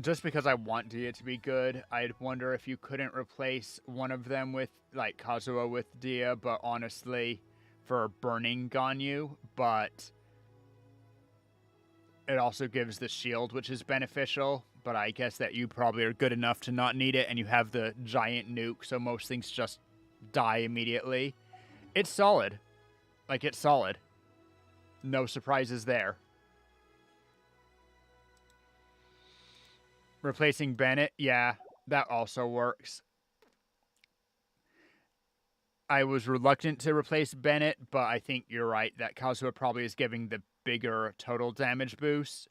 Just because I want Dehya to be good, I'd wonder if you couldn't replace one of them with, like, Kazuha with Dehya, but honestly, for burning Ganyu, but it also gives the shield, which is beneficial, but I guess that you probably are good enough to not need it, and you have the giant nuke, so most things just die immediately. It's solid. Like, it's solid. No surprises there. Replacing Bennett, yeah, that also works. I was reluctant to replace Bennett, but I think you're right that Kazuha probably is giving the bigger total damage boost.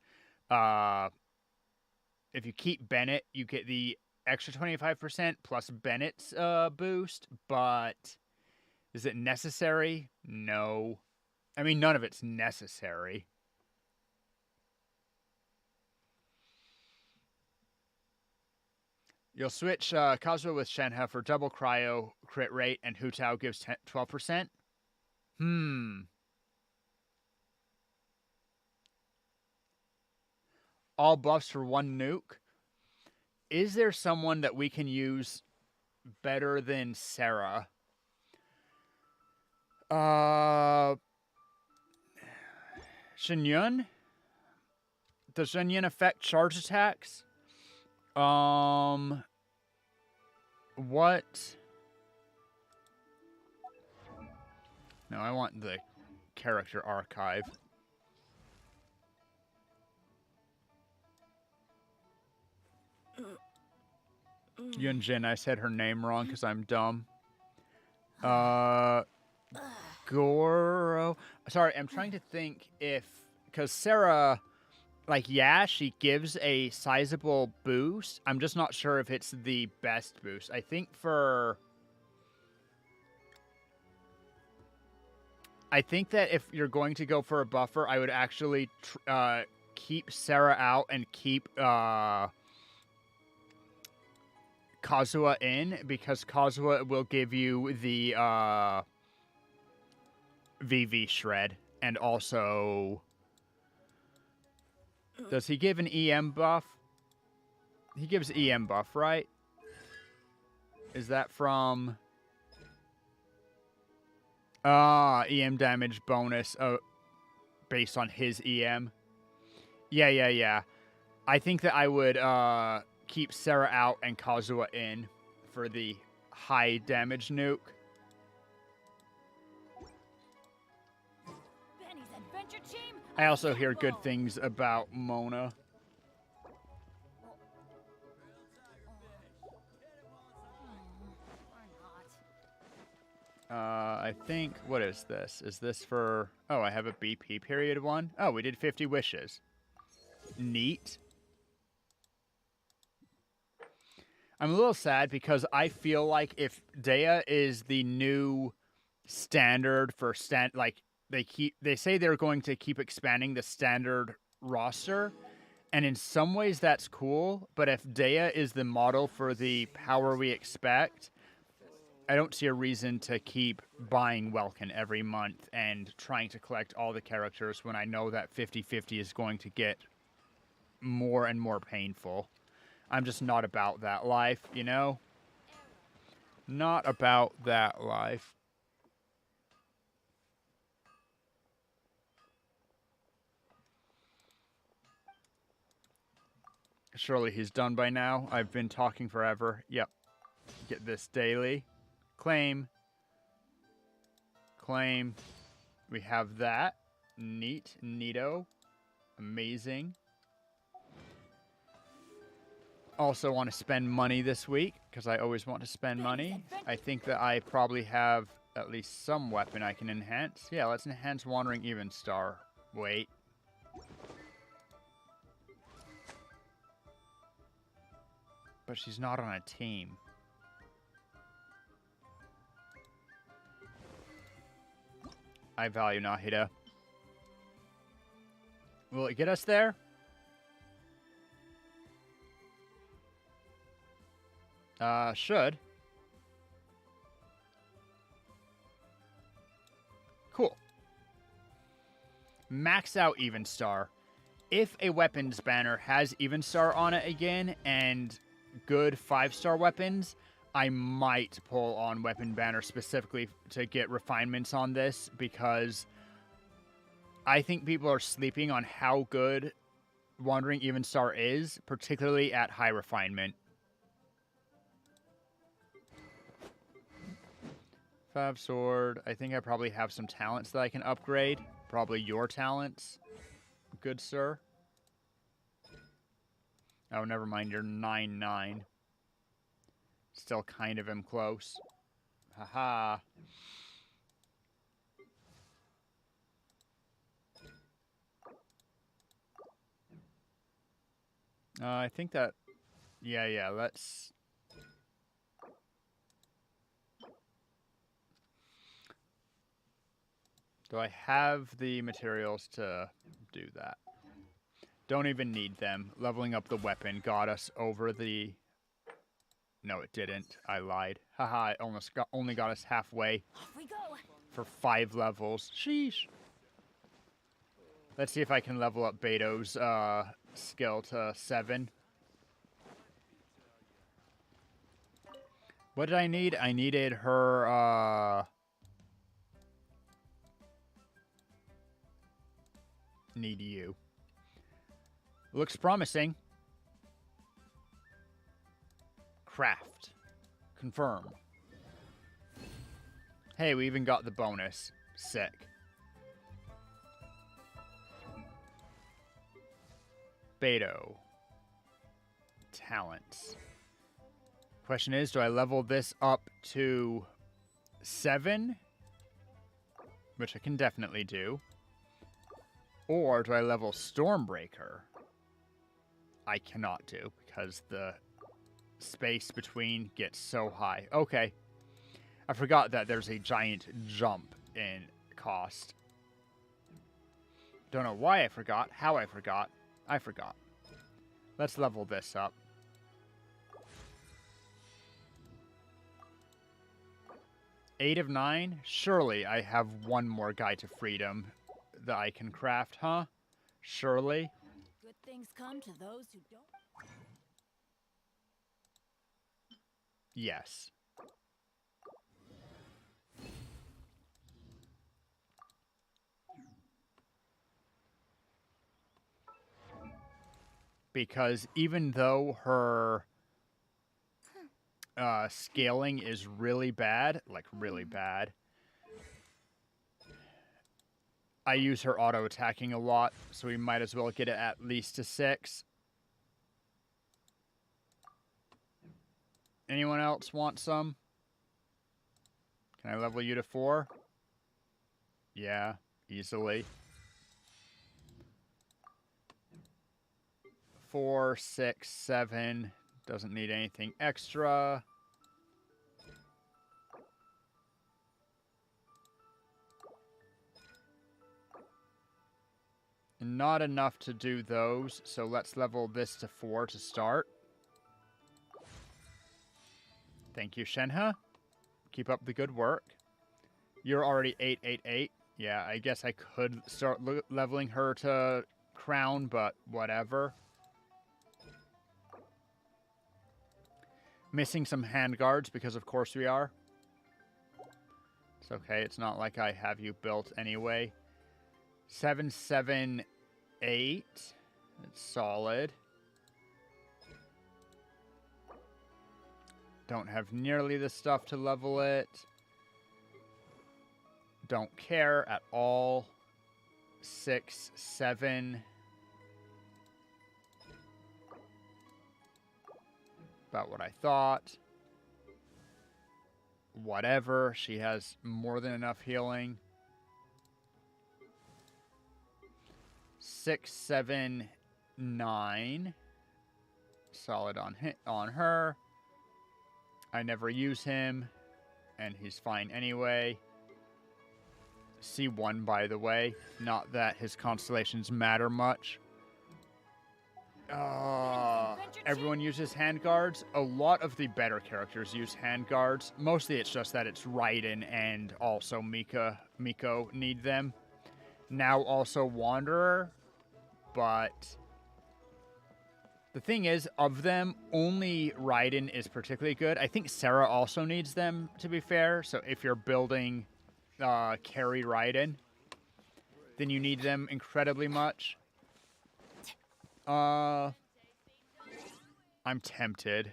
If you keep Bennett, you get the extra 25% plus Bennett's boost, but is it necessary? No. I mean, none of it's necessary. You'll switch Kazuha with Shenhe for double cryo crit rate, and Hu Tao gives 12%. All buffs for one nuke. Is there someone that we can use better than Sarah? Shenyun? Does Shenyun affect charge attacks? What? No, I want the character archive. Yunjin, I said her name wrong because I'm dumb. Goro. Sorry, I'm trying to think if... Because Sarah... Like, yeah, she gives a sizable boost. I'm just not sure if it's the best boost. I think for... I think that if you're going to go for a buffer, I would actually keep Sarah out and keep Kazuha in, because Kazuha will give you the VV shred. And also, does he give an EM buff? He gives EM buff, right? Is that from... EM damage bonus based on his EM. Yeah. I think that I would keep Sarah out and Kazuha in for the high damage nuke. Benny's adventure team. I also hear good things about Mona. I think, what is this? Is this for, oh, I have a BP period one? Oh, we did 50 wishes. Neat. I'm a little sad because I feel like if Dehya is the new standard for like they say they're going to keep expanding the standard roster, and in some ways that's cool, but if Dehya is the model for the power we expect, I don't see a reason to keep buying Welkin every month and trying to collect all the characters when I know that 50-50 is going to get more and more painful. I'm just not about that life, you know? Not about that life. Surely he's done by now. I've been talking forever. Yep. Get this daily. Claim. Claim. We have that. Neat. Neato. Amazing. Also want to spend money this week, because I always want to spend money. I think that I probably have at least some weapon I can enhance. Yeah, let's enhance Wandering Even Star. Wait. But she's not on a team. I value Nahida. Will it get us there? Should. Cool. Max out Even Star. If a weapons banner has Even Star on it again and good 5-star weapons, I might pull on weapon banner specifically to get refinements on this, because I think people are sleeping on how good Wandering Even Star is, particularly at high refinement. 5 sword. I think I probably have some talents that I can upgrade. Probably your talents, good sir. Oh, never mind. You're 9-9. Still kind of am close. Haha. I think that... Yeah, let's... Do I have the materials to do that? Don't even need them. Leveling up the weapon got us over the... No, it didn't. I lied. Haha, it only got us halfway. Off we go. For 5 levels. Sheesh. Let's see if I can level up Beto's skill to 7. What did I need? I needed her, need you. Looks promising. Craft. Confirm. Hey, we even got the bonus. Sick. Beto. Talents. Question is, do I level this up to 7? Which I can definitely do. Or do I level Stormbreaker? I cannot do, because the space between gets so high. Okay. I forgot that there's a giant jump in cost. Don't know why I forgot, how I forgot. I forgot. Let's level this up. Eight of 9? Surely I have one more guy to freedom that I can craft, huh? Surely. Good things come to those who don't. Yes. Because even though her scaling is really bad, like really bad, I use her auto attacking a lot, so we might as well get it at least to 6. Anyone else want some? Can I level you to 4? Yeah, easily. 4, 6, 7. Doesn't need anything extra. Not enough to do those, so let's level this to 4 to start. Thank you, Shenhe. Keep up the good work. You're already 888. Yeah, I guess I could start leveling her to crown, but whatever. Missing some hand guards, because of course we are. It's okay, it's not like I have you built anyway. 778. It's solid. Don't have nearly the stuff to level it. Don't care at all. 6, 7. About what I thought. Whatever. She has more than enough healing. 6, 7, 9. Solid on her. I never use him, and he's fine anyway. C1, by the way. Not that his constellations matter much. Everyone uses hand guards. A lot of the better characters use hand guards. Mostly it's just that it's Raiden and also Miko need them. Now also Wanderer, but the thing is, of them, only Raiden is particularly good. I think Sarah also needs them, to be fair. So if you're building carry Raiden, then you need them incredibly much. I'm tempted.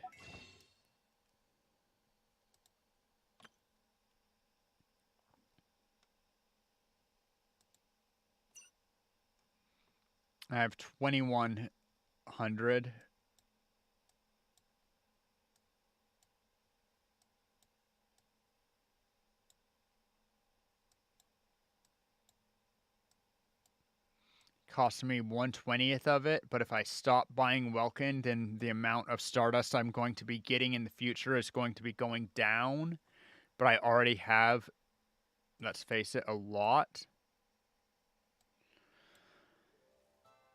I have 2100. Cost me 1/20th of it, but if I stop buying Welkin, then the amount of Stardust I'm going to be getting in the future is going to be going down. But I already have, let's face it, a lot.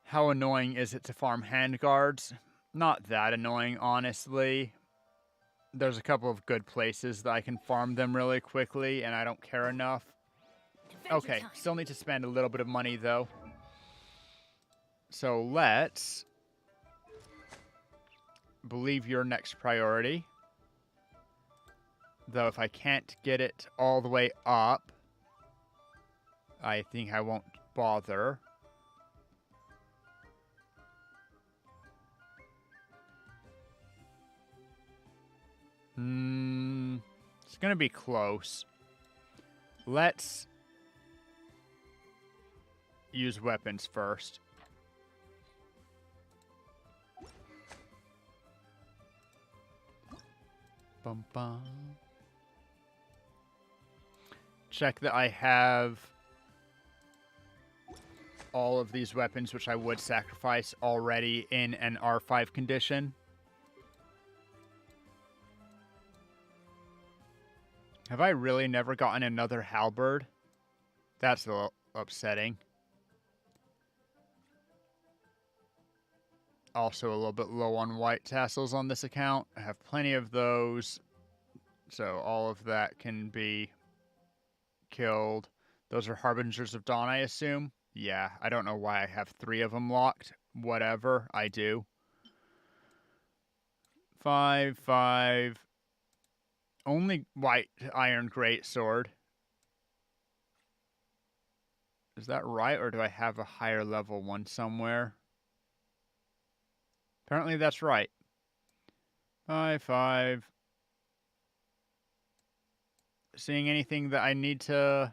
How annoying is it to farm hand guards? Not that annoying, honestly. There's a couple of good places that I can farm them really quickly, and I don't care enough. Okay, still need to spend a little bit of money, though. So let's believe your next priority. Though if I can't get it all the way up, I think I won't bother. It's gonna be close. Let's use weapons first. Bum bum. Check that I have all of these weapons, which I would sacrifice, already in an R5 condition. Have I really never gotten another halberd? That's a little upsetting. Also a little bit low on white tassels on this account. I have plenty of those, so all of that can be killed. Those are Harbingers of Dawn, I assume? Yeah, I don't know why I have 3 of them locked. Whatever, I do. 5, 5. Only white iron greatsword. Is that right, or do I have a higher level one somewhere? Apparently that's right. 5, 5. Seeing anything that I need to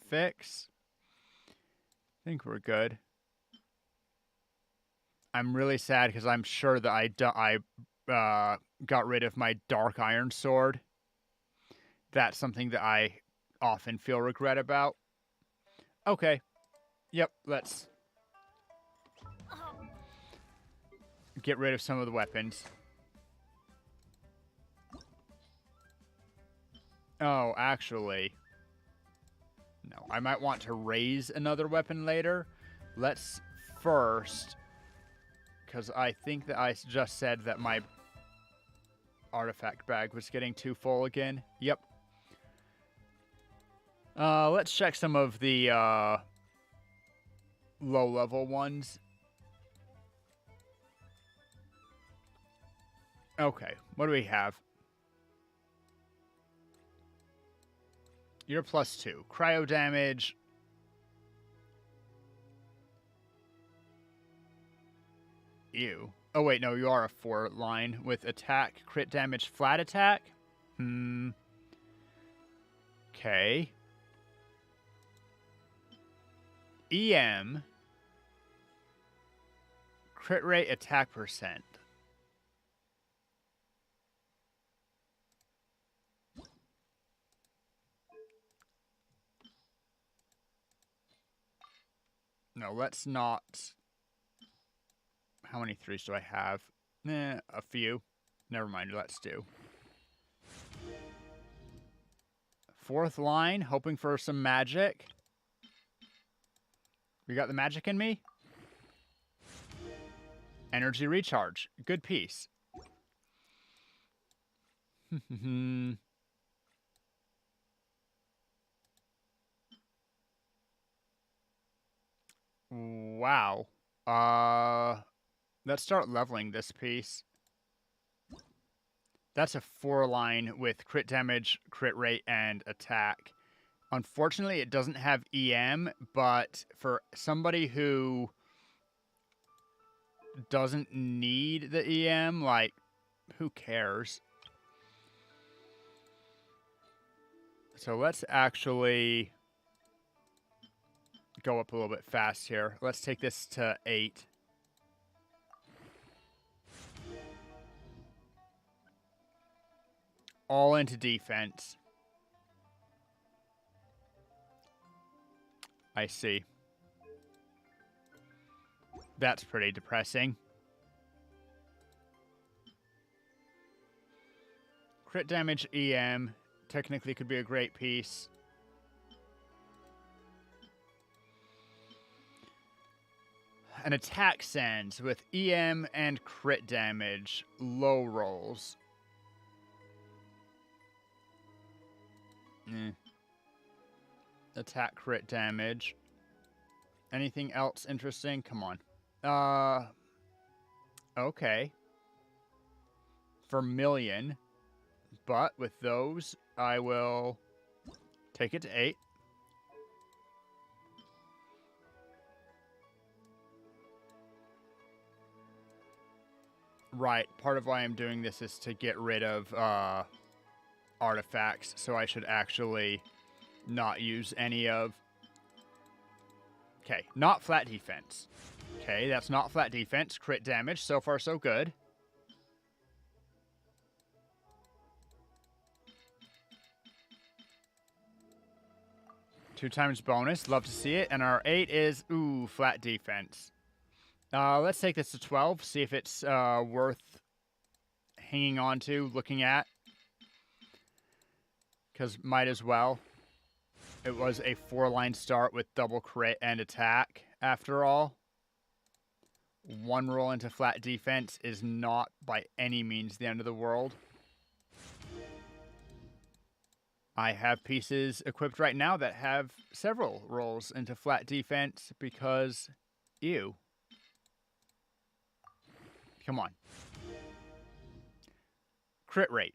fix? I think we're good. I'm really sad because I'm sure that I got rid of my dark iron sword. That's something that I often feel regret about. Okay. Yep, let's get rid of some of the weapons. Oh, actually. No, I might want to raise another weapon later. Let's first... Because I think that I just said that my artifact bag was getting too full again. Yep. Let's check some of the low-level ones. Okay, what do we have? You're +2. Cryo damage. Ew. Oh, wait, no, you are a 4 line with attack, crit damage, flat attack? Okay. EM. Crit rate, attack percent. No, let's not... How many 3s do I have? A few. Never mind, let's do. 4th line, hoping for some magic. We got the magic in me? Energy recharge. Good piece. Wow. Let's start leveling this piece. That's a 4 line with crit damage, crit rate, and attack. Unfortunately, it doesn't have EM, but for somebody who doesn't need the EM, like, who cares? So let's actually go up a little bit fast here. Let's take this to 8. All into defense. I see. That's pretty depressing. Crit damage EM. Technically could be a great piece. An attack sends with EM and crit damage. Low rolls. Attack crit damage. Anything else interesting? Come on. Okay. Vermilion. But with those, I will take it to 8. Right. Part of why I'm doing this is to get rid of artifacts, so I should actually not use any of... Okay, not flat defense. Okay, that's not flat defense. Crit damage. So far, so good. Two times bonus. Love to see it. And our 8 is, ooh, flat defense. Let's take this to 12. See if it's worth hanging on to, looking at. Because might as well. It was a 4-line start with double crit and attack, after all. 1 roll into flat defense is not by any means the end of the world. I have pieces equipped right now that have several rolls into flat defense because, ew. Come on. Crit rate.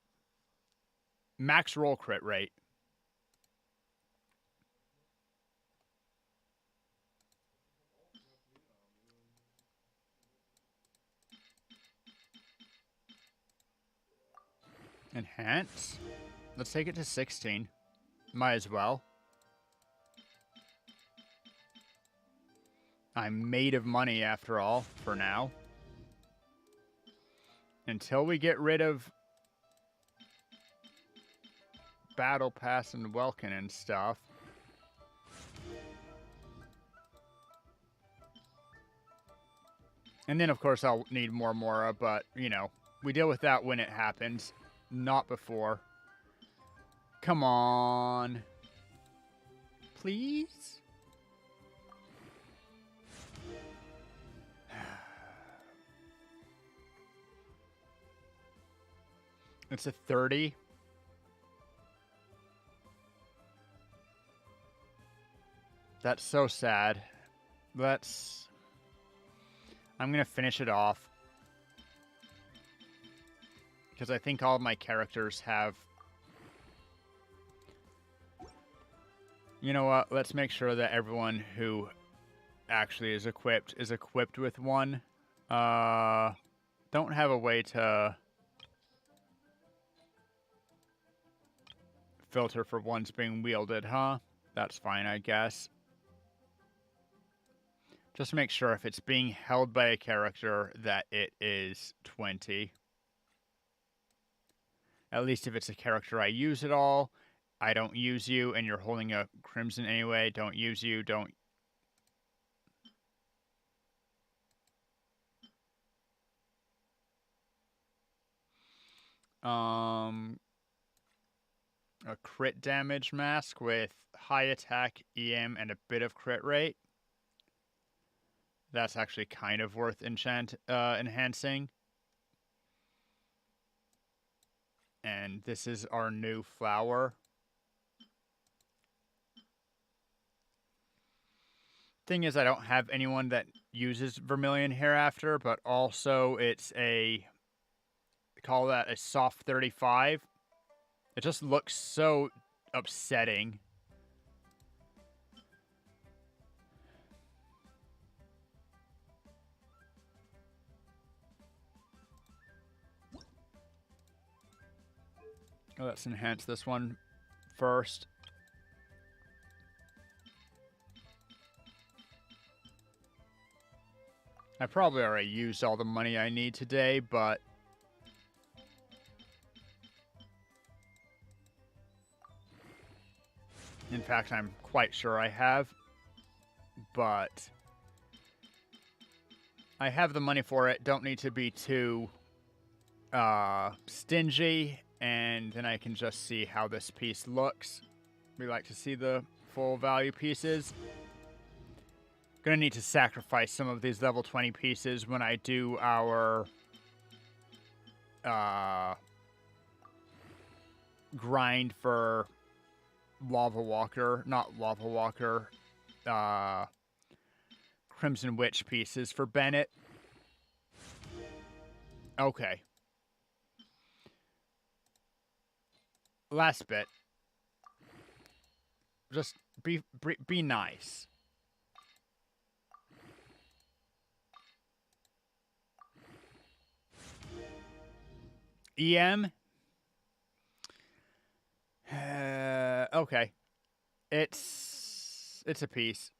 Max roll crit rate. Enhance. Let's take it to 16. Might as well. I'm made of money after all, for now. Until we get rid of Battle Pass and Welkin and stuff. And then, of course, I'll need more Mora, but, you know, we deal with that when it happens, not before. Come on. Please? It's a 30. That's so sad. I'm going to finish it off. Because I think all of my characters have... You know what? Let's make sure that everyone who actually is equipped with one. Don't have a way to filter for ones being wielded, huh? That's fine, I guess. Just make sure if it's being held by a character that it is 20. At least if it's a character I use at all. I don't use you and you're holding a crimson anyway. Don't use you. Don't. A crit damage mask with high attack, EM, and a bit of crit rate. That's actually kind of worth enhancing. And this is our new flower. Thing is, I don't have anyone that uses Vermilion hereafter, but also it's a... Call that a soft 35. It just looks so upsetting. Let's enhance this one first. I probably already used all the money I need today, but... In fact, I'm quite sure I have. But... I have the money for it. Don't need to be too... stingy. And then I can just see how this piece looks. We like to see the full value pieces. Gonna need to sacrifice some of these level 20 pieces when I do our grind for Lava Walker, not Lava Walker, Crimson Witch pieces for Bennett. Okay. Last bit. Just be nice. EM. Okay. It's a piece.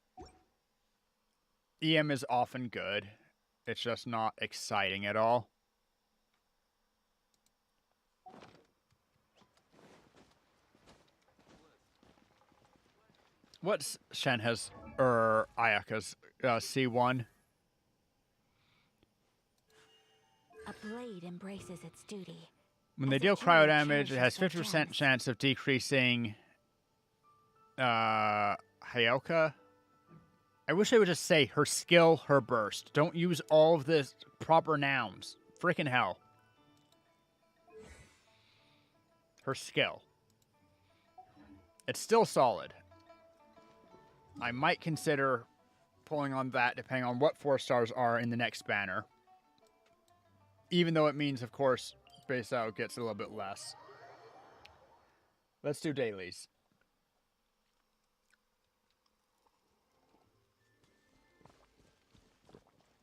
EM is often good. It's just not exciting at all. What's Shenhe's or Ayaka's C1? A blade embraces its duty. When they As deal it cryo truly damage, it has cherishes 50% their gems. chance of decreasing Hayoka. I wish I would just say her skill, her burst. Don't use all of the proper nouns. Freaking hell. Her skill. It's still solid. I might consider pulling on that depending on what 4 stars are in the next banner. Even though it means, of course, base out gets a little bit less. Let's do dailies.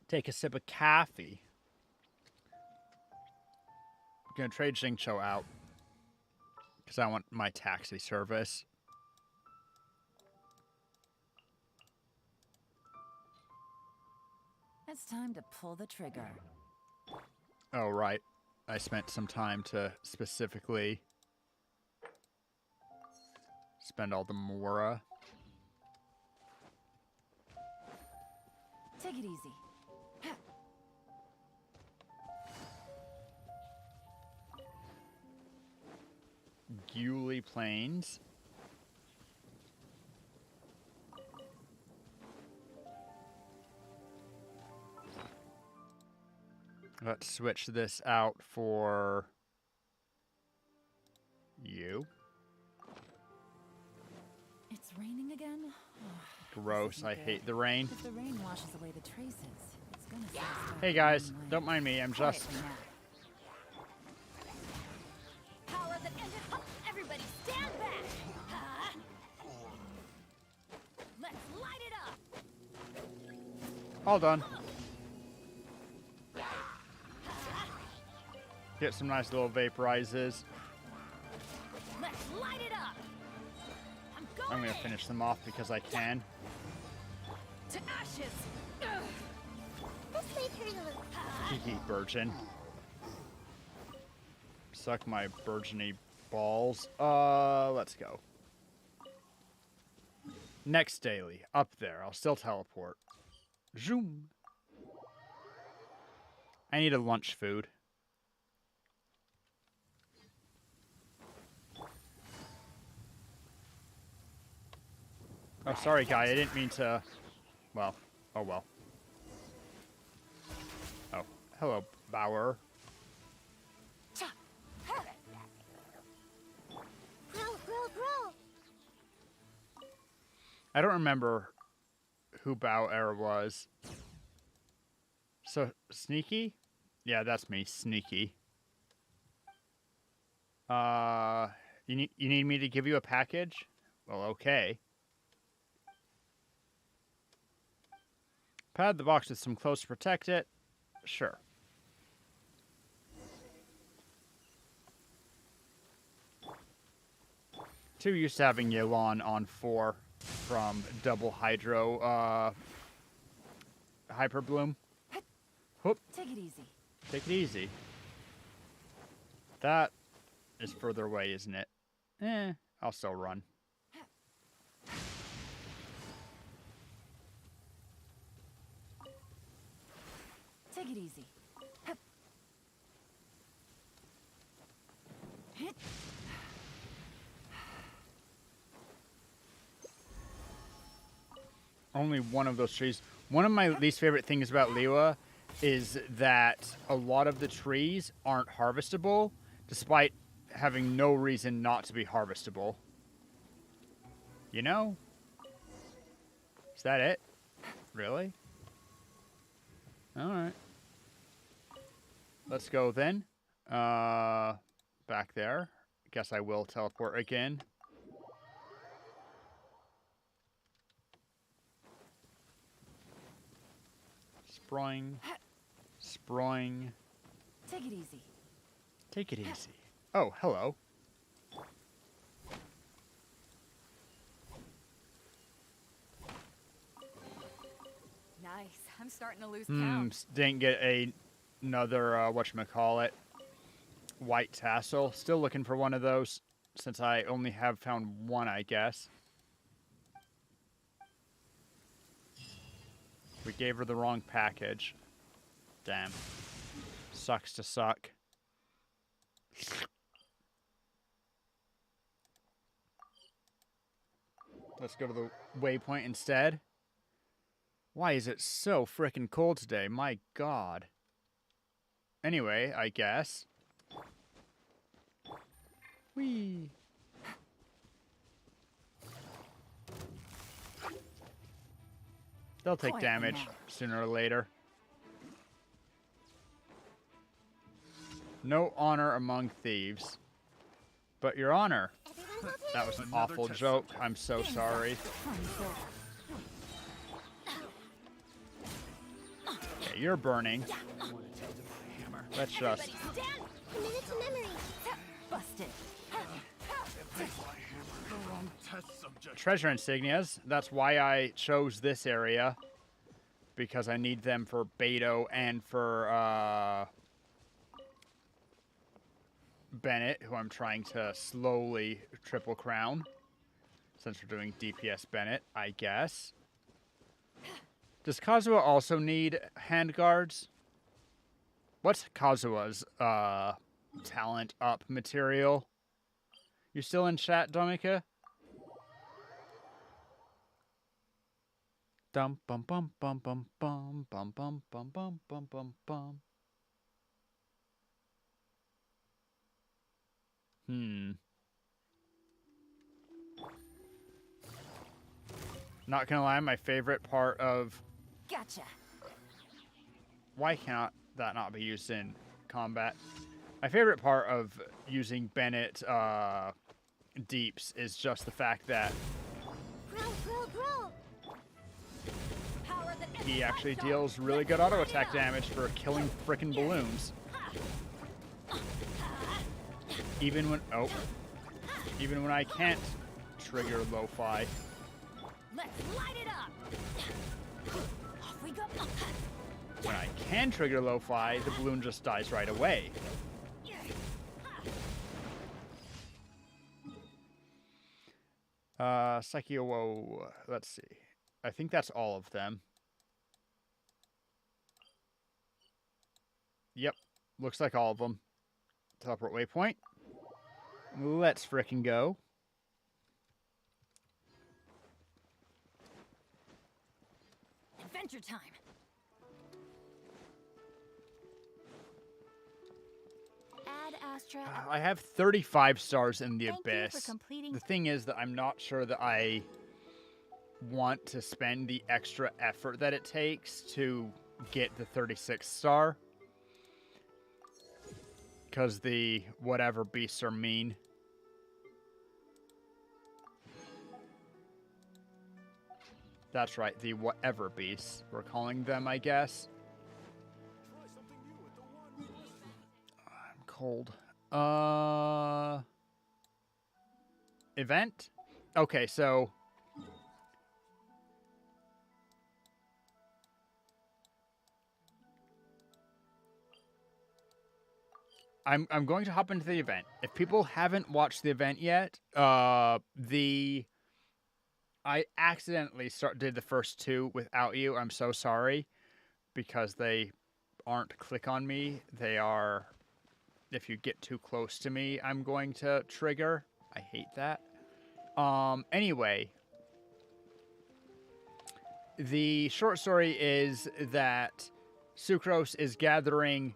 Take a sip of coffee. I'm gonna trade Xingqiu out because I want my taxi service. It's time to pull the trigger. Oh, right. I spent some time to specifically spend all the Mora. Take it easy. Guli Plains. Let's switch this out for you. It's raining again? Gross, I hate the rain. If the rain washes away the traces, it's gonna start Hey guys, don't mind me, I'm just... quietly now. Power that ended up. Everybody stand back. Let's light it up. All done. Get some nice little vaporizes. Let's light it up. I'm gonna finish them off because I can. To ashes. Hee virgin. Suck my burgeony balls. Let's go. Next daily. Up there. I'll still teleport. Zoom. I need a lunch food. Oh, sorry, guy. I didn't mean to... Well. Oh, well. Oh. Hello, Bauer. I don't remember who Bauer was. So, Sneaky? Yeah, that's me. Sneaky. You need me to give you a package? Well, okay. Pad the box with some clothes to protect it. Sure. Too used to having Yelan on 4 from Double Hydro Hyper Bloom. Whoop. Take it easy. Take it easy. That is further away, isn't it? I'll still run. Take it easy. Only one of those trees. One of my least favorite things about Liwa is that a lot of the trees aren't harvestable, despite having no reason not to be harvestable. You know? Is that it? Really? Alright. Let's go then. Back there. Guess I will teleport again. Sproing. Sproing. Take it easy. Take it easy. Oh, hello. Nice. I'm starting to lose count. Didn't get another, whatchamacallit, white tassel. Still looking for one of those, since I only have found one, I guess. We gave her the wrong package. Damn. Sucks to suck. Let's go to the waypoint instead. Why is it so frickin' cold today? My God. Anyway, I guess. Whee. They'll take Quite the damage match. sooner or later. No honor among thieves. But your honor. That was an Another awful test joke. subject. I'm so sorry. Fun's over. Okay, you're burning. Let's just... Everybody stand! Commit it to memory. Busted. The wrong test subject. Treasure insignias. That's why I chose this area. Because I need them for Beto and for Bennett, who I'm trying to slowly triple crown. Since we're doing DPS Bennett, I guess. Does Kazuha also need handguards? What's Kazuha's talent up material? You still in chat, Domika? Dum bum bum bum bum bum bum bum bum bum bum bum bum. Not gonna lie, my favorite part of... Gotcha. Why cannot that not be used in combat? My favorite part of using Bennett deeps is just the fact that Power the he actually deals really good auto attack damage for killing frickin' balloons. Even when I can't trigger lo-fi. Let's light it up. Off we go. When I can trigger lo-fi, the balloon just dies right away. Psycho, let's see. I think that's all of them. Yep, looks like all of them. Teleport waypoint. Let's frickin' go. Adventure time. Add Astra. I have 35 stars in the Thank you for Abyss. completing- The thing is that I'm not sure that I want to spend the extra effort that it takes to get the 36 star. Because the whatever beasts are mean. That's right, the whatever beasts, we're calling them, I guess. Try something new with the one we listed. I'm cold. Event? Okay, so... I'm going to hop into the event. If people haven't watched the event yet, I accidentally did the first two without you. I'm so sorry, because they aren't click on me. They are, if you get too close to me, I'm going to trigger. I hate that. Anyway, the short story is that Sucrose is gathering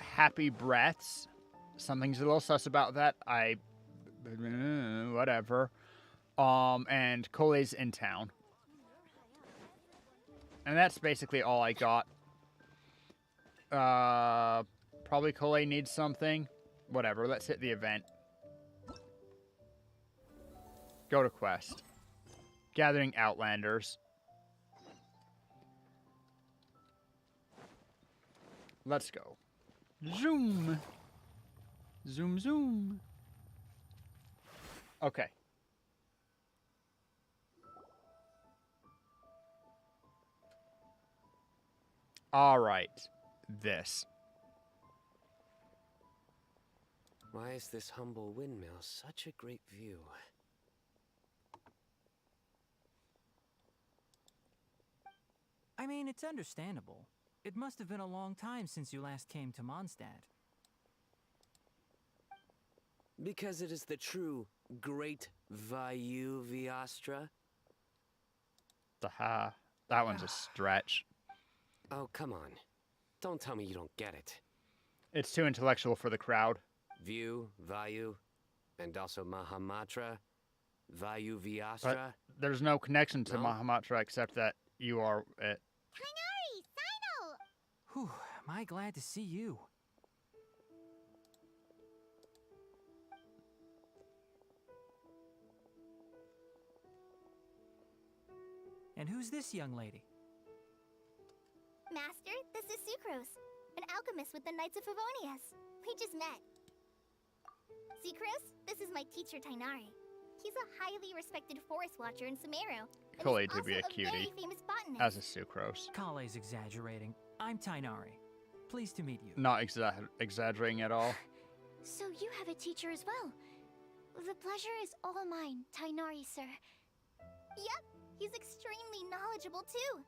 happy breaths. Something's a little sus about that. Whatever. And Cole's in town. And that's basically all I got. Probably Cole needs something. Whatever, let's hit the event. Go to quest. Gathering Outlanders. Let's go. Zoom. Zoom, zoom. Okay. All right. This. Why is this humble windmill such a great view? I mean, it's understandable. It must have been a long time since you last came to Mondstadt. Because it is the true Great Vayu Viastra? Daha. That one's a stretch. Oh, come on. Don't tell me you don't get it. It's too intellectual for the crowd. View, Vayu, and also Mahamatra, Vayu But Viastra. there's no connection to No? Mahamatra except that You are it. Kainari, Sino! Whew, am I glad to see you. And who's this young lady? Master, this is Sucrose, an alchemist with the Knights of Favonius. We just met. Sucrose, this is my teacher, Tainari. He's a highly respected forest watcher in Sumeru. and Kool-Aid he's would be a also cutie. very famous botanist. As a sucrose. Kale's exaggerating. I'm Tainari. Pleased to meet you. Not exaggerating at all. So you have a teacher as well. The pleasure is all mine, Tainari, sir. Yep, he's extremely knowledgeable too.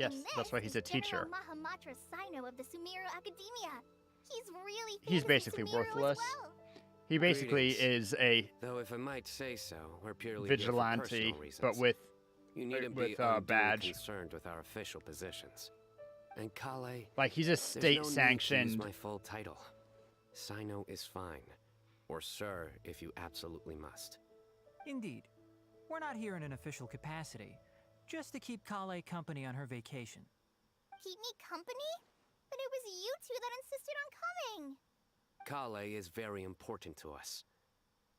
Yes, And that's this why he's a is General teacher. Mahamatra Sino of the Sumeru Academia. He's really famous He's in basically Sumeru as worthless. well. He basically Greetings. is a Though if I might say so, we're purely here for vigilante, personal reasons. but with You needn't with, be unduly badge. concerned with our official positions. And Kale, like he's a there's no need to use state-sanctioned. my full title. Sino is fine, or sir if you absolutely must. Indeed. We're not here in an official capacity, just to keep Kale company on her vacation. Keep me company? But it was you two that insisted on coming. Kale is very important to us.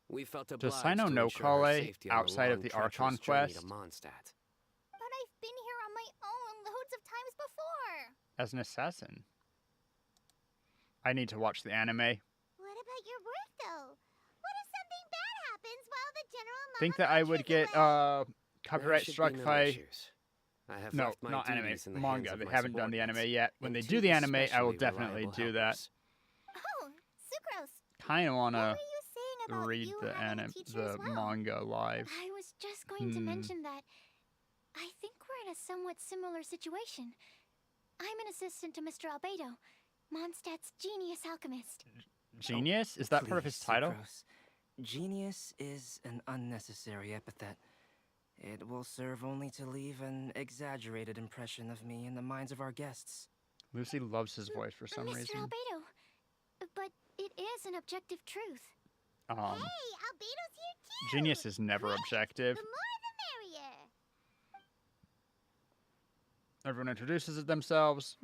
We felt Does obliged Sino to know ensure her Kale safety on outside of long, the Archon treacherous journey quest? to Mondstadt. But I've been here on my own loads of times before. As an assassin. I need to watch the anime. What about your work, though? What if something bad happens while the General Think that I would Mahamatra's get away? There copyright should struck be if no I issues. I have no, left my not anime, duties in the manga. hands of They my haven't done the anime subordinates, yet. When and they two do the anime, I will especially definitely reliable do that. helpers. Oh, Sucrose. Kind of want What to were you saying about read you the having a anime, teacher the as well? manga live. I was just going to Hmm. mention that I think we're in a somewhat similar situation. I'm an assistant to Mr. Albedo, Mondstadt's genius alchemist. Genius? Is that part of his Please, title? Sucrose. Genius is an unnecessary epithet. It will serve only to leave an exaggerated impression of me in the minds of our guests. Lucy loves his voice for some Mr. reason. Albedo, but it is an objective truth. Um, Albedo's here too! genius is never objective. The more the merrier! Everyone introduces themselves.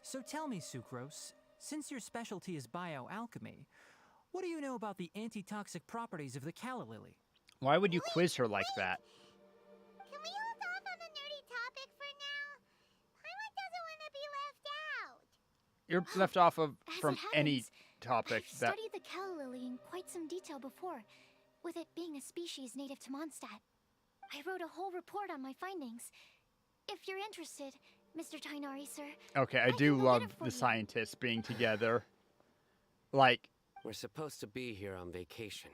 So tell me, Sucrose, since your specialty is bioalchemy, what do you know about the antitoxic properties of the calla lily? Why would you quiz her like that? Can we hold off on the nerdy topic for now? Paimon doesn't want to be left out. You're left off of As from it any happens, topic I've that studied the calla lily in quite some detail before, with it being a species native to Mondstadt. I wrote a whole report on my findings. If you're interested, Mr. Tainari, sir. Okay, I I do can go love get it for the you. scientists being together. Like, We're supposed to be here on vacation,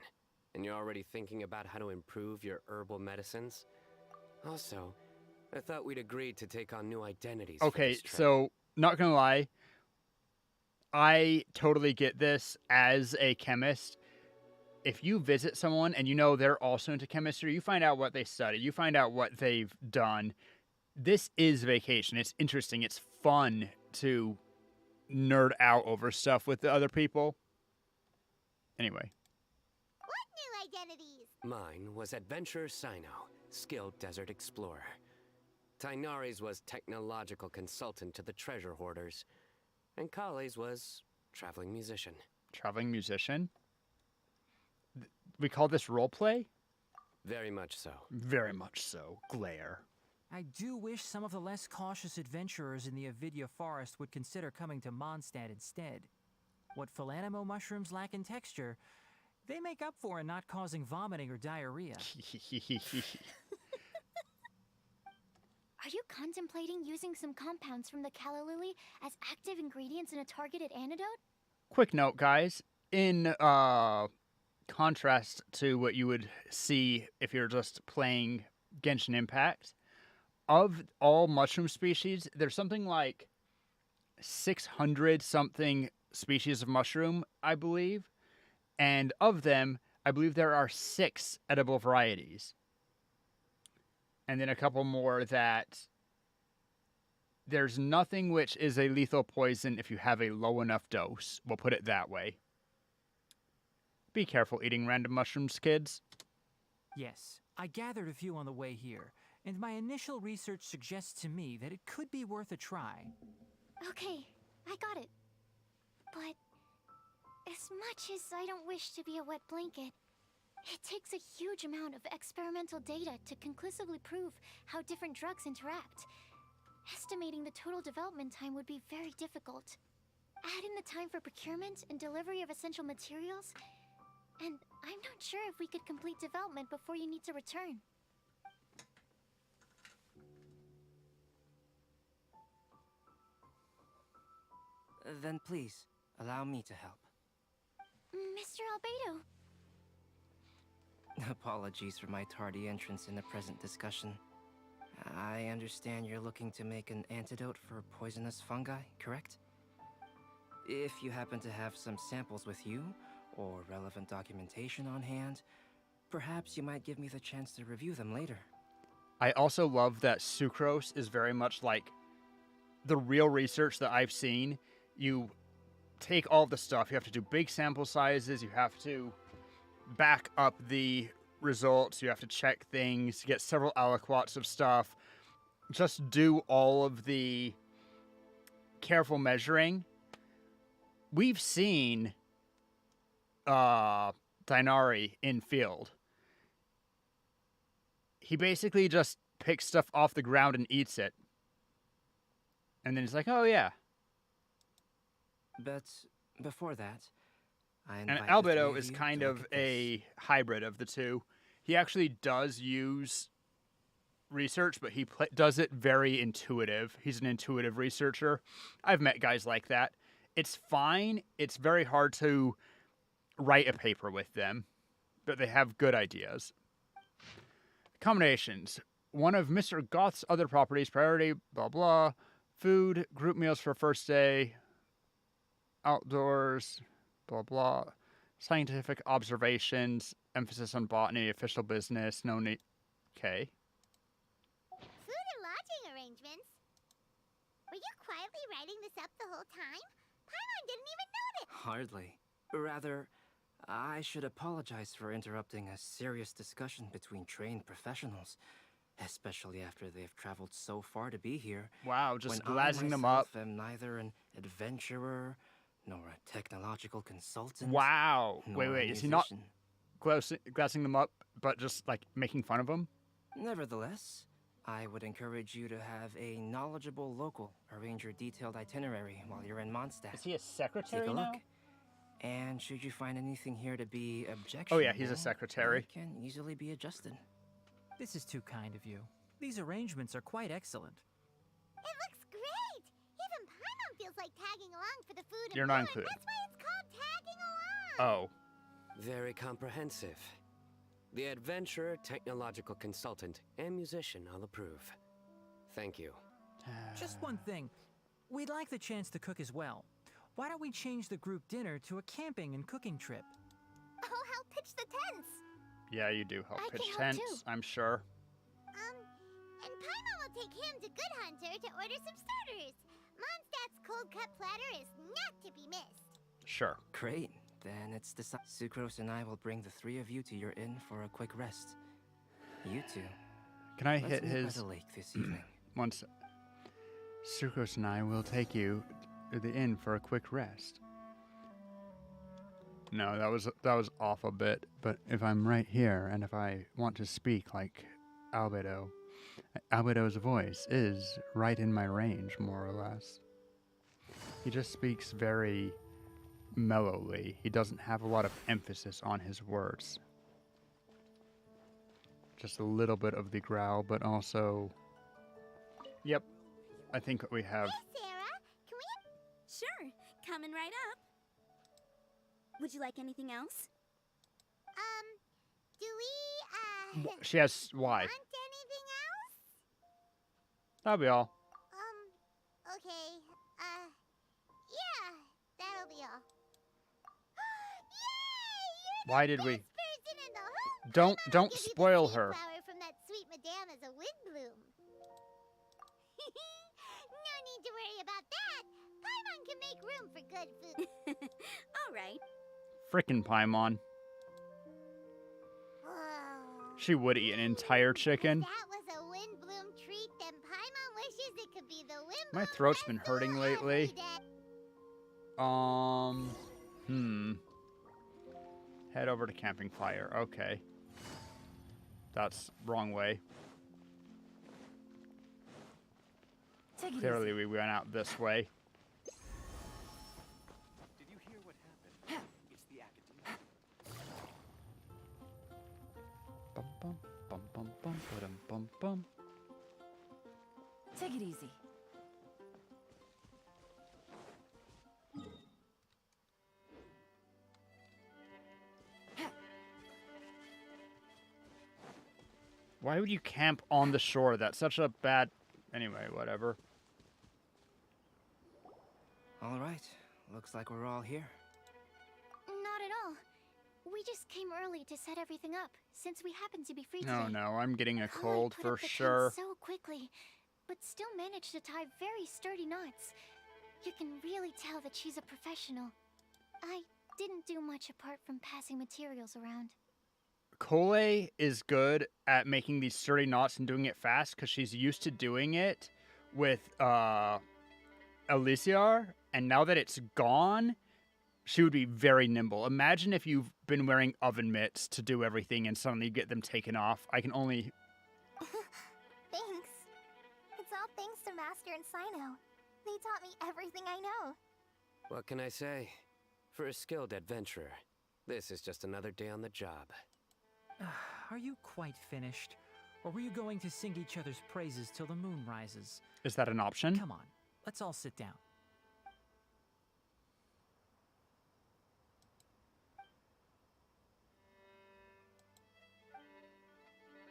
and you're already thinking about how to improve your herbal medicines? Also, I thought we'd agreed to take on new identities for okay, this trip. so not gonna lie, I totally get this as a chemist. If you visit someone and you know they're also into chemistry, you find out what they study, you find out what they've done. This is vacation. It's interesting. It's fun to nerd out over stuff with the other people. Anyway, What new identities? Mine was Adventurer Sino, skilled desert explorer. Tainari's was technological consultant to the treasure hoarders. And Kale's was traveling musician. traveling musician. We call this role play? Very much so. Very much so. Glare. I do wish some of the less cautious adventurers in the Avidya forest would consider coming to Mondstadt instead. What Philanimo mushrooms lack in texture, they make up for in not causing vomiting or diarrhea. Are you contemplating using some compounds from the calla lily as active ingredients in a targeted antidote? Quick note, guys. In contrast to what you would see if you're just playing Genshin Impact, of all mushroom species, there's something like 600 something species of mushroom, I believe. And of them, I believe there are 6 edible varieties. And then a couple more that there's nothing which is a lethal poison if you have a low enough dose. We'll put it that way. Be careful eating random mushrooms, kids. Yes, I gathered a few on the way here, and my initial research suggests to me that it could be worth a try. Okay, I got it. But as much as I don't wish to be a wet blanket, it takes a huge amount of experimental data to conclusively prove how different drugs interact. Estimating the total development time would be very difficult. Add in the time for procurement and delivery of essential materials, and I'm not sure if we could complete development before you need to return. Then please, allow me to help. Mr. Albedo, Apologies for my tardy entrance in the present discussion. I understand you're looking to make an antidote for poisonous fungi, correct? If you happen to have some samples with you, or relevant documentation on hand, perhaps you might give me the chance to review them later. I also love that sucrose is very much like the real research that I've seen. You take all the stuff, you have to do big sample sizes, you have to back up the results, you have to check things, get several aliquots of stuff, just do all of the careful measuring. We've seen Dinari in field. He basically just picks stuff off the ground and eats it. And then he's like, oh yeah. But before that, I And invite the three Albedo of is you kind to look of at this. a hybrid of the two. He actually does use research, but he does it very intuitive. He's an intuitive researcher. I've met guys like that. It's fine. It's very hard to write a paper with them, but they have good ideas. Combinations. One of Mr. Goth's other properties, priority, blah, blah. Food, group meals for first day, outdoors, blah, blah. Scientific observations, emphasis on botany, official business, no need. Okay. Food and lodging arrangements? Were you quietly writing this up the whole time? Paimon didn't even notice! Hardly. Rather, I should apologize for interrupting a serious discussion between trained professionals, especially after they've traveled so far to be here. Wow, just when glazzing them I up. myself am neither an adventurer nor a technological consultant. Wow. nor Wait, a wait. Is he not musician. glassing them up, but just like making fun of them? Nevertheless, I would encourage you to have a knowledgeable local arrange your detailed itinerary while you're in Mondstadt. Is he a secretary Take a now? look. And should you find anything here to be objectionable, Oh yeah, he's a secretary. it can easily be adjusted. This is too kind of you. These arrangements are quite excellent. It looks great! Even Paimon feels like tagging along for the food and You're not more, included. That's why it's called tagging along! Oh. Very comprehensive. The adventurer, technological consultant, and musician all approve. Thank you. Just one thing. We'd like the chance to cook as well. Why don't we change the group dinner to a camping and cooking trip? I'll help pitch the tents! Yeah, you do help I pitch can help tents, too. I'm sure. And Paimon will take him to Good Hunter to order some starters. Mondstadt's cold cut platter is not to be missed. Sure. Great. Then it's decided. Sucrose and I will bring the three of you to your inn for a quick rest. You two. Can I Let's hit meet by his the lake this evening. once? Sucrose and I will take you to the inn for a quick rest. No, that was off a bit. But if I'm right here and if I want to speak like Albedo, Albedo's voice is right in my range, more or less. He just speaks very mellowly. He doesn't have a lot of emphasis on his words. Just a little bit of the growl, but also... Yep, I think we have... Hey, Sarah! Can we... Sure, coming right up. Would you like anything else? Do we, She has... Why? want anything else? That'll be all. Okay, yeah, that'll be all. Yay! You're Why the did we... best person in the whole... Don't- Paimon will don't give you the spoil seed her. flower from that sweet madame as a wind bloom. No need to worry about that. Paimon can make room for good food. All right. Frickin' Paimon. Whoa. She would eat an entire chicken. That was a wind My throat's been hurting So lately. hungry, Dad. Head over to camping fire. Okay. That's wrong way. Take it Clearly, easy. we went out this way. Did you hear what happened? It's the academia. Bum bum bum bum bum ba-dum, bum bum. Take it easy. Why would you camp on the shore? That's such a bad... Anyway, whatever. All right. Looks like we're all here. Not at all. We just came early to set everything up, since we happen to be free No, today. no, I'm getting a Chloe cold put for up the tent sure. so quickly, but still managed to tie very sturdy knots. You can really tell that she's a professional. I didn't do much apart from passing materials around. Cole is good at making these sturdy knots and doing it fast because she's used to doing it with Elysiar, and now that it's gone, she would be very nimble. Imagine if you've been wearing oven mitts to do everything and suddenly you get them taken off. I can only... Thanks. It's all thanks to Master and Sino. They taught me everything I know. What can I say? For a skilled adventurer, this is just another day on the job. Are you quite finished? Or were you going to sing each other's praises till the moon rises? Is that an option? Come on, let's all sit down.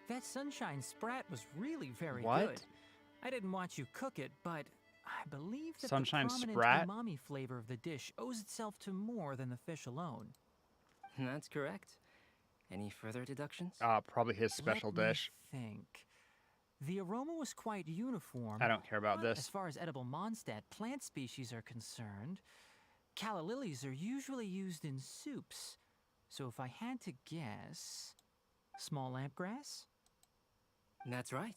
That sunshine sprat was really very What? good. I didn't watch you cook it, but I believe that Sunshine the prominent sprat? umami flavor of the dish owes itself to more than the fish alone. That's correct. Any further deductions? Probably his special Let me dish. think. The aroma was quite uniform. I don't care about but this. As far as edible Mondstadt plant species are concerned, calla lilies are usually used in soups. So if I had to guess, small lampgrass? That's right.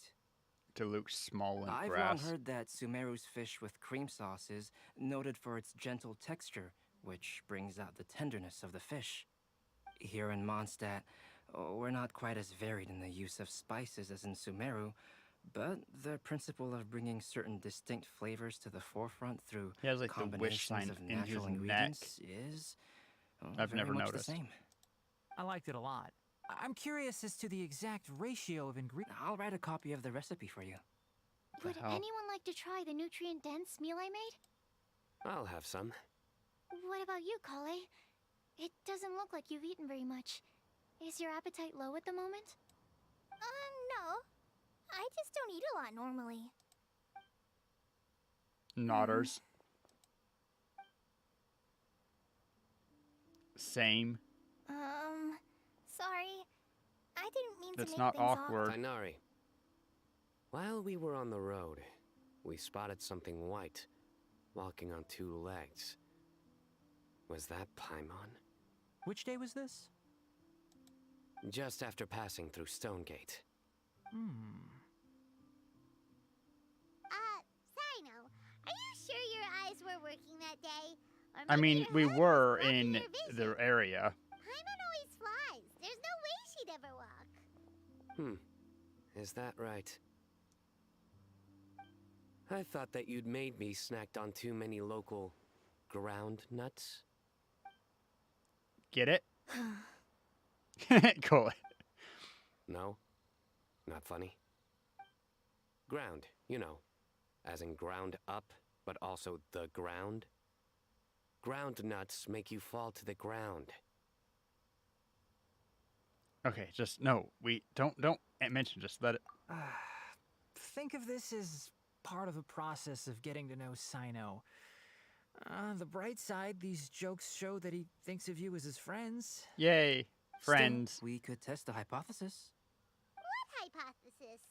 Dilute small and I've long grass. heard that Sumeru's fish with cream sauce is noted for its gentle texture, which brings out the tenderness of the fish. Here in Mondstadt, we're not quite as varied in the use of spices as in Sumeru, but the principle of bringing certain distinct flavors to the forefront through He has like the wish combinations sign of in his natural neck. ingredients is I've very never much noticed. the same. I liked it a lot. I'm curious as to the exact ratio of ingredients. I'll write a copy of the recipe for you. The Would hell? anyone like to try the nutrient-dense meal I made? I'll have some. What about you, Kale? It doesn't look like you've eaten very much. Is your appetite low at the moment? No. I just don't eat a lot normally. Nodders. Same. Sorry. I didn't mean That's to make not things awkward. Tainari. While we were on the road, we spotted something white, walking on two legs. Was that Paimon? Which day was this? Just after passing through Stonegate. Sino, are you sure your eyes were working that day? Or I maybe mean, your we head was were blocking in your vision? the area. Paimon always flies. There's no way she'd ever walk. Is that right? I thought that you'd made me snacked on too many local ground nuts. Get it? Cool. No? Not funny? Ground, you know. As in ground up, but also the ground. Ground nuts make you fall to the ground. Okay, just no. We don't mention. Just let it. Think of this as part of the process of getting to know Sino. The bright side, these jokes show that he thinks of you as his friends. Yay, Still, friends. we could test the hypothesis What hypothesis?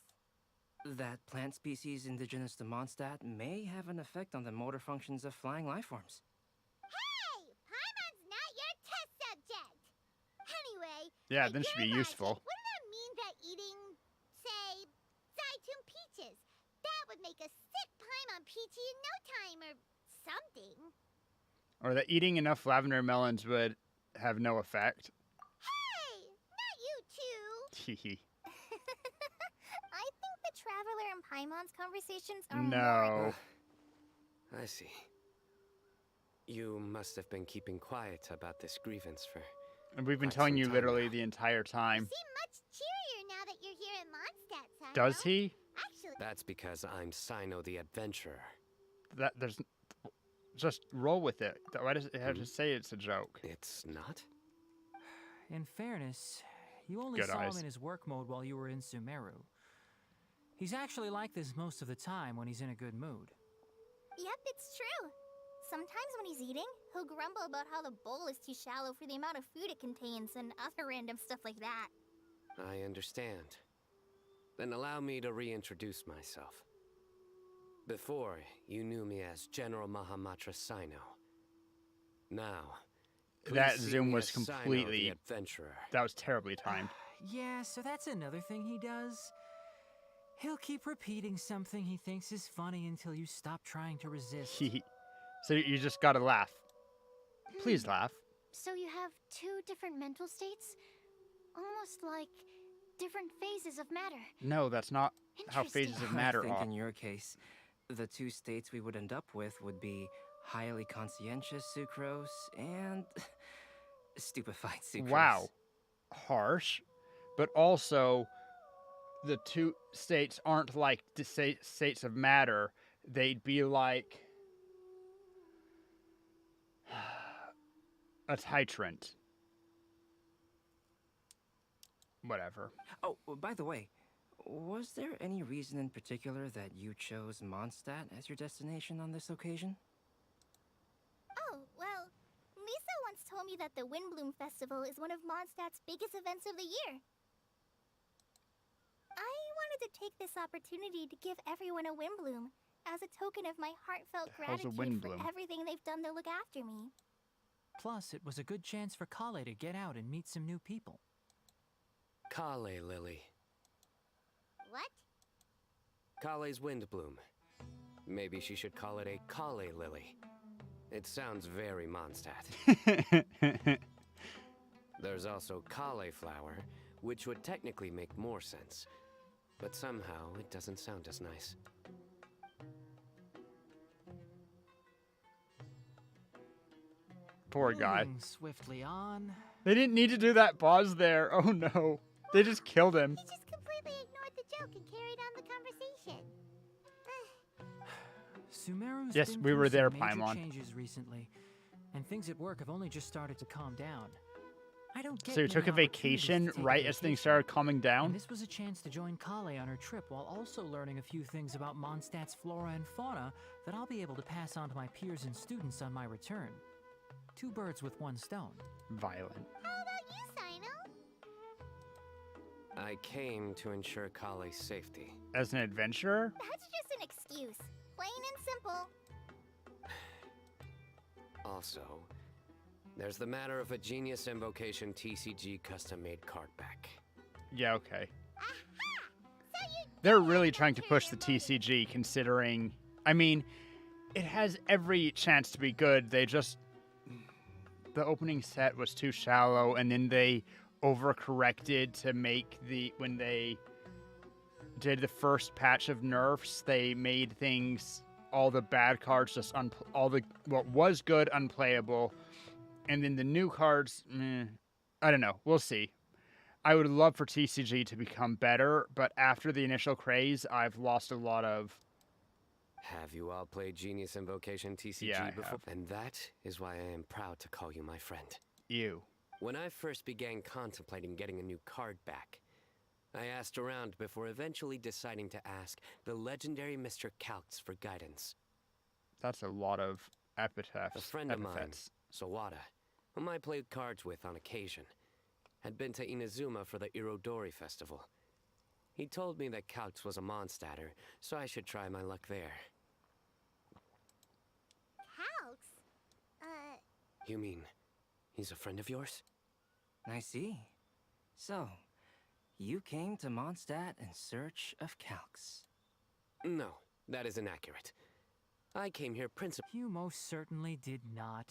that plant species indigenous to Mondstadt may have an effect on the motor functions of flying life forms. Hey! Paimon's not your test subject! Anyway, Yeah, with then it should your be logic, useful. Wouldn't that mean that eating, say, Zaitun peaches, that would make a sick Paimon on peachy in no time or something. Or that eating enough lavender melons would have no effect. Hey, not you too. Hehe. I think the Traveler and Paimon's conversations are more... No. I see. You must have been keeping quiet about this grievance for... And we've been Quite telling some you time literally now. the entire You time. seem much cheerier now that you're here in Mondstadt, Sino. Does he? Actually, That's because I'm Sino the Adventurer. There's just roll with it. Why does it have to say it's a joke? It's not? In fairness, you only Good saw eyes. him in his work mode while you were in Sumeru. He's actually like this most of the time when he's in a good mood. yep, it's true. Sometimes when he's eating, he'll grumble about how the bowl is too shallow for the amount of food it contains and other random stuff like that. I understand. Then allow me to reintroduce myself. Before, you knew me as General Mahamatra Sino. Now, That please see zoom me was as Sino the completely- Adventurer. That was terribly timed. Yeah, so that's another thing he does. He'll keep repeating something he thinks is funny until you stop trying to resist. Hehe. So you just gotta laugh. Please laugh. So you have two different mental states? Almost like different phases of matter. No, that's not how phases Interesting. of matter I think are. in your case, the two states we would end up with would be highly conscientious sucrose and stupefied sucrose. Wow. Harsh. But also, the two states aren't like the states of matter. They'd be like a titrant. Whatever. Oh, by the way, was there any reason in particular that you chose Mondstadt as your destination on this occasion? Oh, well, Lisa once told me that the Windbloom Festival is one of Mondstadt's biggest events of the year. I wanted to take this opportunity to give everyone a Windbloom as a token of my heartfelt The hell's a gratitude for Windbloom? everything they've done to look after me. Plus, it was a good chance for Kale to get out and meet some new people. Kale Lily. What? Kale's Windbloom. Maybe she should call it a Kale Lily. It sounds very Mondstadt. There's also cauliflower, which would technically make more sense. But somehow, it doesn't sound as nice. Poor guy. Moving swiftly on. They didn't need to do that pause there. Oh no. They just killed him. He just completely ignored the joke and carried on the conversation. Sumeru's Yes, been we through were there, some major Paimon. changes recently, and things at work have only just started to calm down. I don't get So you many took a opportunities to vacation take a right as things vacation, started calming and down? this was a chance to join Kale on her trip while also learning a few things about Mondstadt's flora and fauna that I'll be able to pass on to my peers and students on my return. Two birds with one stone. Violent. How about you, Sino? I came to ensure Kale's safety. As an adventurer? That's just an excuse. Plain and simple. Also, there's the matter of a Genius Invocation TCG custom-made card back. Yeah, okay. Aha! So you They're really trying to push the TCG considering... I mean, it has every chance to be good. They just... The opening set was too shallow, and then they overcorrected to make the... When they did the first patch of nerfs, they made things... All the bad cards just... all the... What was good, unplayable. And then the new cards... I don't know. We'll see. I would love for TCG to become better, but after the initial craze, I've lost a lot of... Have you all played Genius Invocation TCG Yeah, I before? have. And that is why I am proud to call you my friend. You. When I first began contemplating getting a new card back, I asked around before eventually deciding to ask the legendary Mr. Calx for guidance. That's a lot of epithets. A friend of mine, epithets. Sawada, whom I played cards with on occasion, had been to Inazuma for the Irodori festival. He told me that Calx was a Mondstadter, so I should try my luck there. Calx? You mean, he's a friend of yours? I see. So, you came to Mondstadt in search of Calx. No, that is inaccurate. I came here principally. You most certainly did not.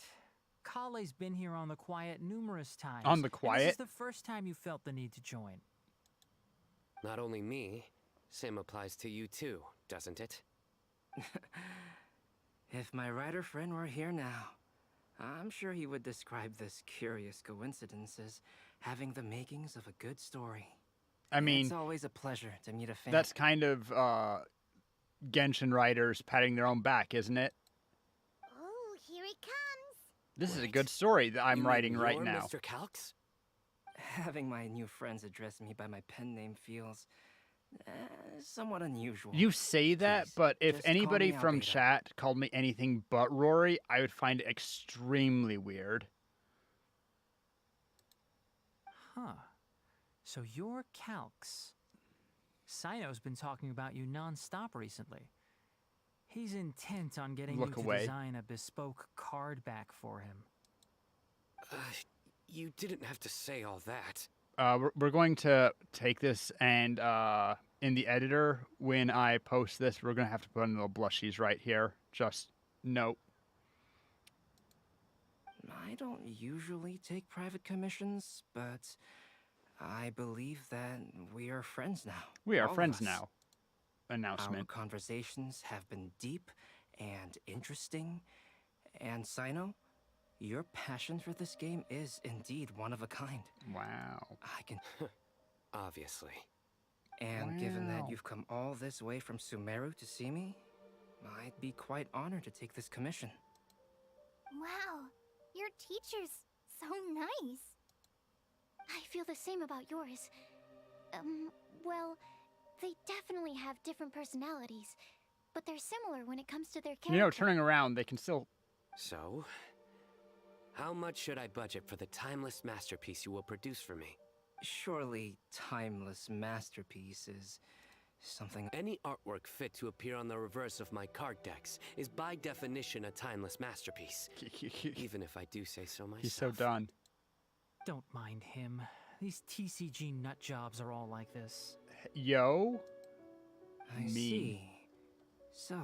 Kale's been here on the quiet numerous times. On the and this quiet? is the first time you felt the need to join. Not only me, same applies to you too, doesn't it? If my writer friend were here now, I'm sure he would describe this curious coincidence as having the makings of a good story. I mean, it's always a pleasure to meet a fan. that's kind of Genshin writers patting their own back, isn't it? Oh, here it comes. This is a Wait, good story that You I'm mean writing right you're now. Mr. Calx? Having my new friends address me by my pen name feels somewhat unusual. You say that, Please, but if just call anybody me from Albedo. chat called me anything but Rory, I would find it extremely weird. Huh. So you're Calx. Sino's been talking about you non-stop recently. He's intent on getting Look you to away. design a bespoke card back for him. You didn't have to say all that. We're going to take this and in the editor, when I post this, we're going to have to put in little blushies right here. Just note. I don't usually take private commissions, but I believe that we are friends now. We are all of friends us. now. Our Announcement. conversations have been deep and interesting. And Sino, your passion for this game is indeed one of a kind. Wow. I can. Obviously. And given that Wow. you've come all this way from Sumeru to see me, I'd be quite honored to take this commission. Wow, your teacher's so nice. I feel the same about yours. Well, they definitely have different personalities, but they're similar when it comes to their character. You know, turning around, they can still... So, how much should I budget for the timeless masterpiece you will produce for me? Surely, timeless masterpiece is something. Any artwork fit to appear on the reverse of my card decks is by definition a timeless masterpiece. Even if I do say so myself. He's so done. Don't mind him. These TCG nut jobs are all like this. Yo. I Me. see. So,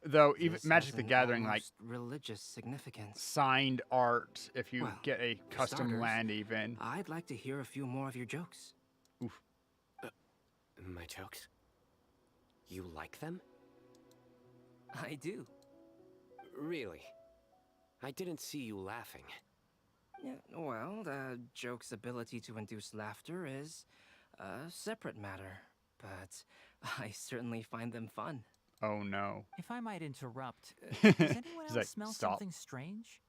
Though, even this Magic has the an Gathering, like, almost religious significance. signed art, if you Well, get a for custom starters, land even. I'd like to hear a few more of your jokes. My jokes? You like them? I do. Really? I didn't see you laughing. Yeah, well, the joke's ability to induce laughter is a separate matter, but I certainly find them fun. Oh no. If I might interrupt, does anyone He's else like, smell "Stop." something strange?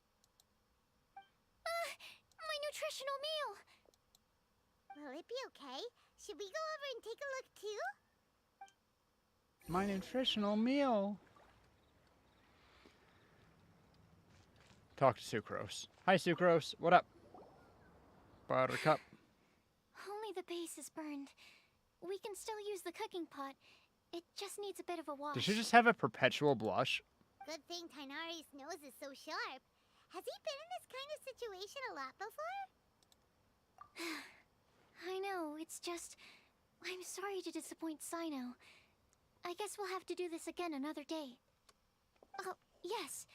My nutritional meal! Will it be okay? Should we go over and take a look too? My nutritional meal. Talk to Sucrose. Hi, Sucrose. What up? Buttercup. Only the base is burned. We can still use the cooking pot. It just needs a bit of a wash. Does she just have a perpetual blush? Good thing Tainari's nose is so sharp. Has he been in this kind of situation a lot before? I know, it's just... I'm sorry to disappoint Sino. I guess we'll have to do this again another day. Oh, yes.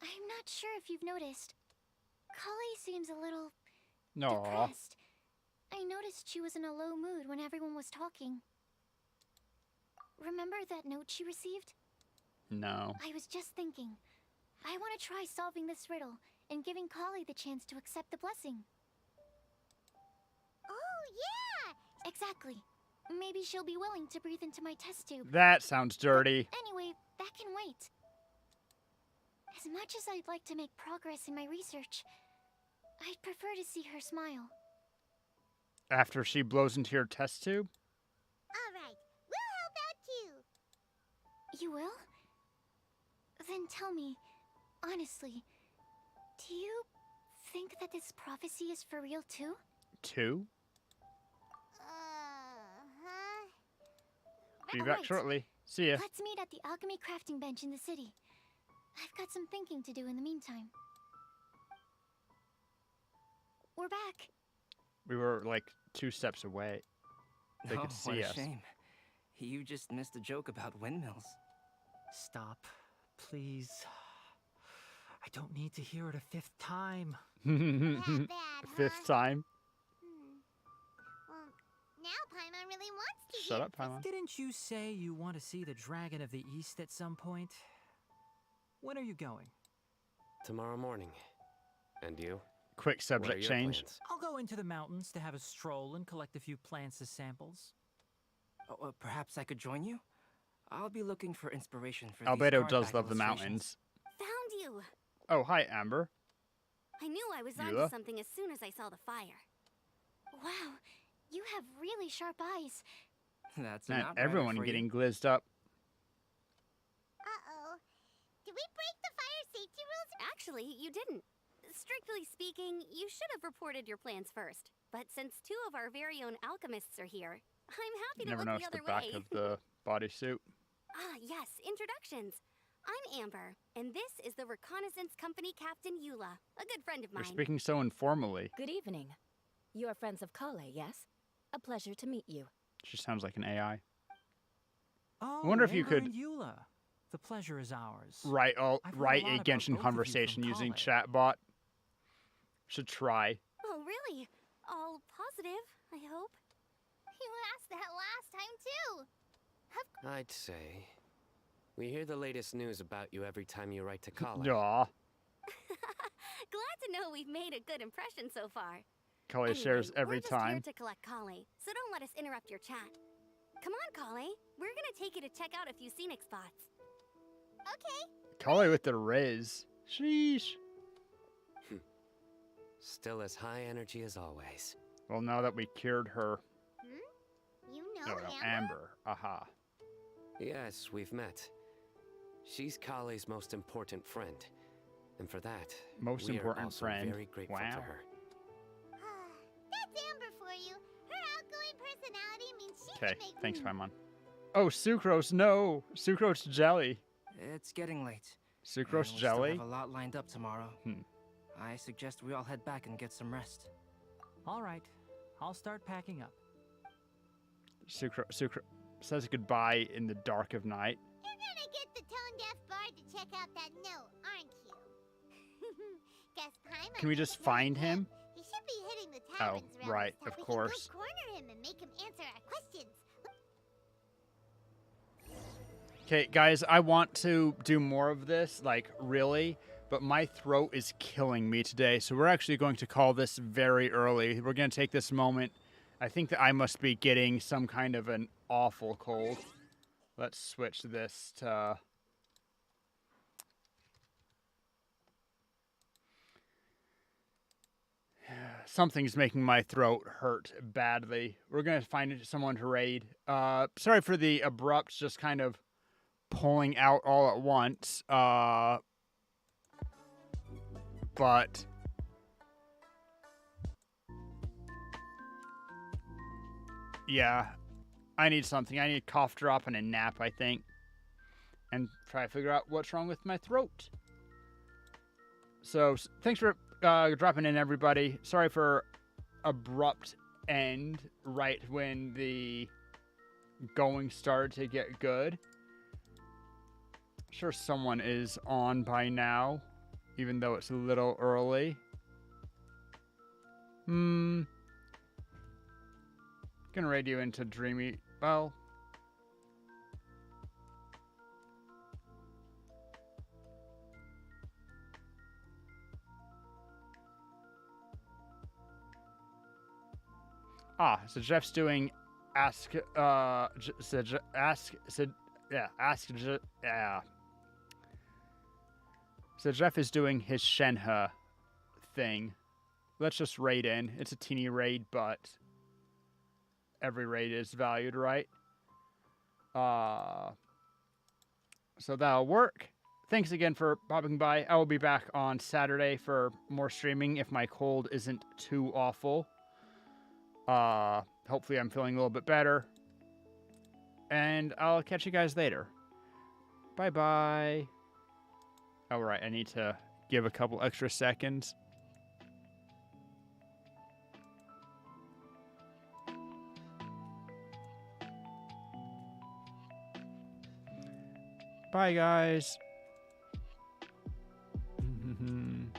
I'm not sure if you've noticed. Kali seems a little No. depressed. I noticed she was in a low mood when everyone was talking. Remember that note she received? No. I was just thinking. I want to try solving this riddle and giving Kali the chance to accept the blessing. Oh, yeah! Exactly. Maybe she'll be willing to breathe into my test tube. That sounds dirty. Anyway, that can wait. As much as I'd like to make progress in my research, I'd prefer to see her smile. After she blows into your test tube? Alright, we'll help out too. You will? Then tell me, honestly, do you think that this prophecy is for real too? Two? Be back Alright. shortly. See ya. Let's meet at the alchemy crafting bench in the city. I've got some thinking to do in the meantime. We're back. We were like 2 steps away. They could what see a us. shame. You just missed a joke about windmills. Stop. please. I don't need to hear it a fifth time. That bad, Fifth huh? time. Well, now Paimon really wants to Shut hear. up, Paimon. Didn't you say you want to see the Dragon of the East at some point? When are you going? Tomorrow morning. And you? Quick What are subject your change. plans? I'll go into the mountains to have a stroll and collect a few plants as samples. Oh, perhaps I could join you? I'll be looking for inspiration for Albedo these card does back love the illustrations. mountains. Found you! Oh, hi, Amber. I knew I was Eula? onto something as soon as I saw the fire. Wow, you have really sharp eyes. That's an And outrider everyone for getting you. glizzed up. Uh-oh. Did we break the fire safety rules? Actually, you didn't. Strictly speaking, you should have reported your plans first. But since two of our very own alchemists are here, I'm happy to Never look the noticed the other back way. of the bodysuit. Ah, yes, introductions. I'm Amber, and this is the Reconnaissance Company Captain Eula, a good friend of You're mine. speaking so informally. Good evening. You are friends of Kale, yes? A pleasure to meet you. She sounds like an AI. Oh, wonder if you Amber could- and Eula. The pleasure is ours. Write I've heard a write lot a about Genshin both of you conversation from using Kale. chatbot. Should try. Oh, really? All positive, I hope. You asked that last time, too. I'd say. We hear the latest news about you every time you write to Kale. Aw. Glad to know we've made a good impression so far. Kale Anyway, shares every we're just here time. to collect Kale, so don't let us interrupt your chat. Come on, Kale. We're gonna take you to check out a few scenic spots. Okay. Kale with the riz. Sheesh. Still as high energy as always. Well, now that we cured her. You know No, no, Amber? Amber. Aha. Yes, we've met. She's Kale's most important friend. And for that, Most we important are also friend. very grateful Wow. to her. That's Amber for you. Her outgoing personality means she Okay, can make... thanks, Paimon. Oh, sucrose, no! Sucrose jelly. It's getting late. Sucrose and we still jelly? have a lot lined up tomorrow. Hmm. I suggest we all head back and get some rest. All right, I'll start packing up. Sucrose says goodbye in the dark of night. You're gonna get the tone-deaf bard to check out that note, aren't you? Guess Paimon Can we knows just where find he him? He should be hitting the taverns around right, this time. of We course. Can go corner him and make him answer our questions. Okay, guys, I want to do more of this, like, really, but my throat is killing me today, so we're actually going to call this very early. We're going to take this moment. I think that I must be getting some kind of an awful cold. Let's switch this to... Something's making my throat hurt badly. We're going to find someone to raid. Sorry for the abrupt, just kind of pulling out all at once. But yeah, I need something. I need a cough drop and a nap, I think, and try to figure out what's wrong with my throat. So thanks for dropping in, everybody. Sorry for abrupt end right when the going started to get good. Sure someone is on by now, even though it's a little early. Gonna raid you into Dreamy. Well, so Jeff's doing ask So Jeff is doing his Shenhe thing. Let's just raid in. It's a teeny raid, but every raid is valued, right? So that'll work. Thanks again for popping by. I will be back on Saturday for more streaming if my cold isn't too awful. Hopefully I'm feeling a little bit better. And I'll catch you guys later. Bye-bye. All right, I need to give a couple extra seconds. Bye, guys. Mm-hmm.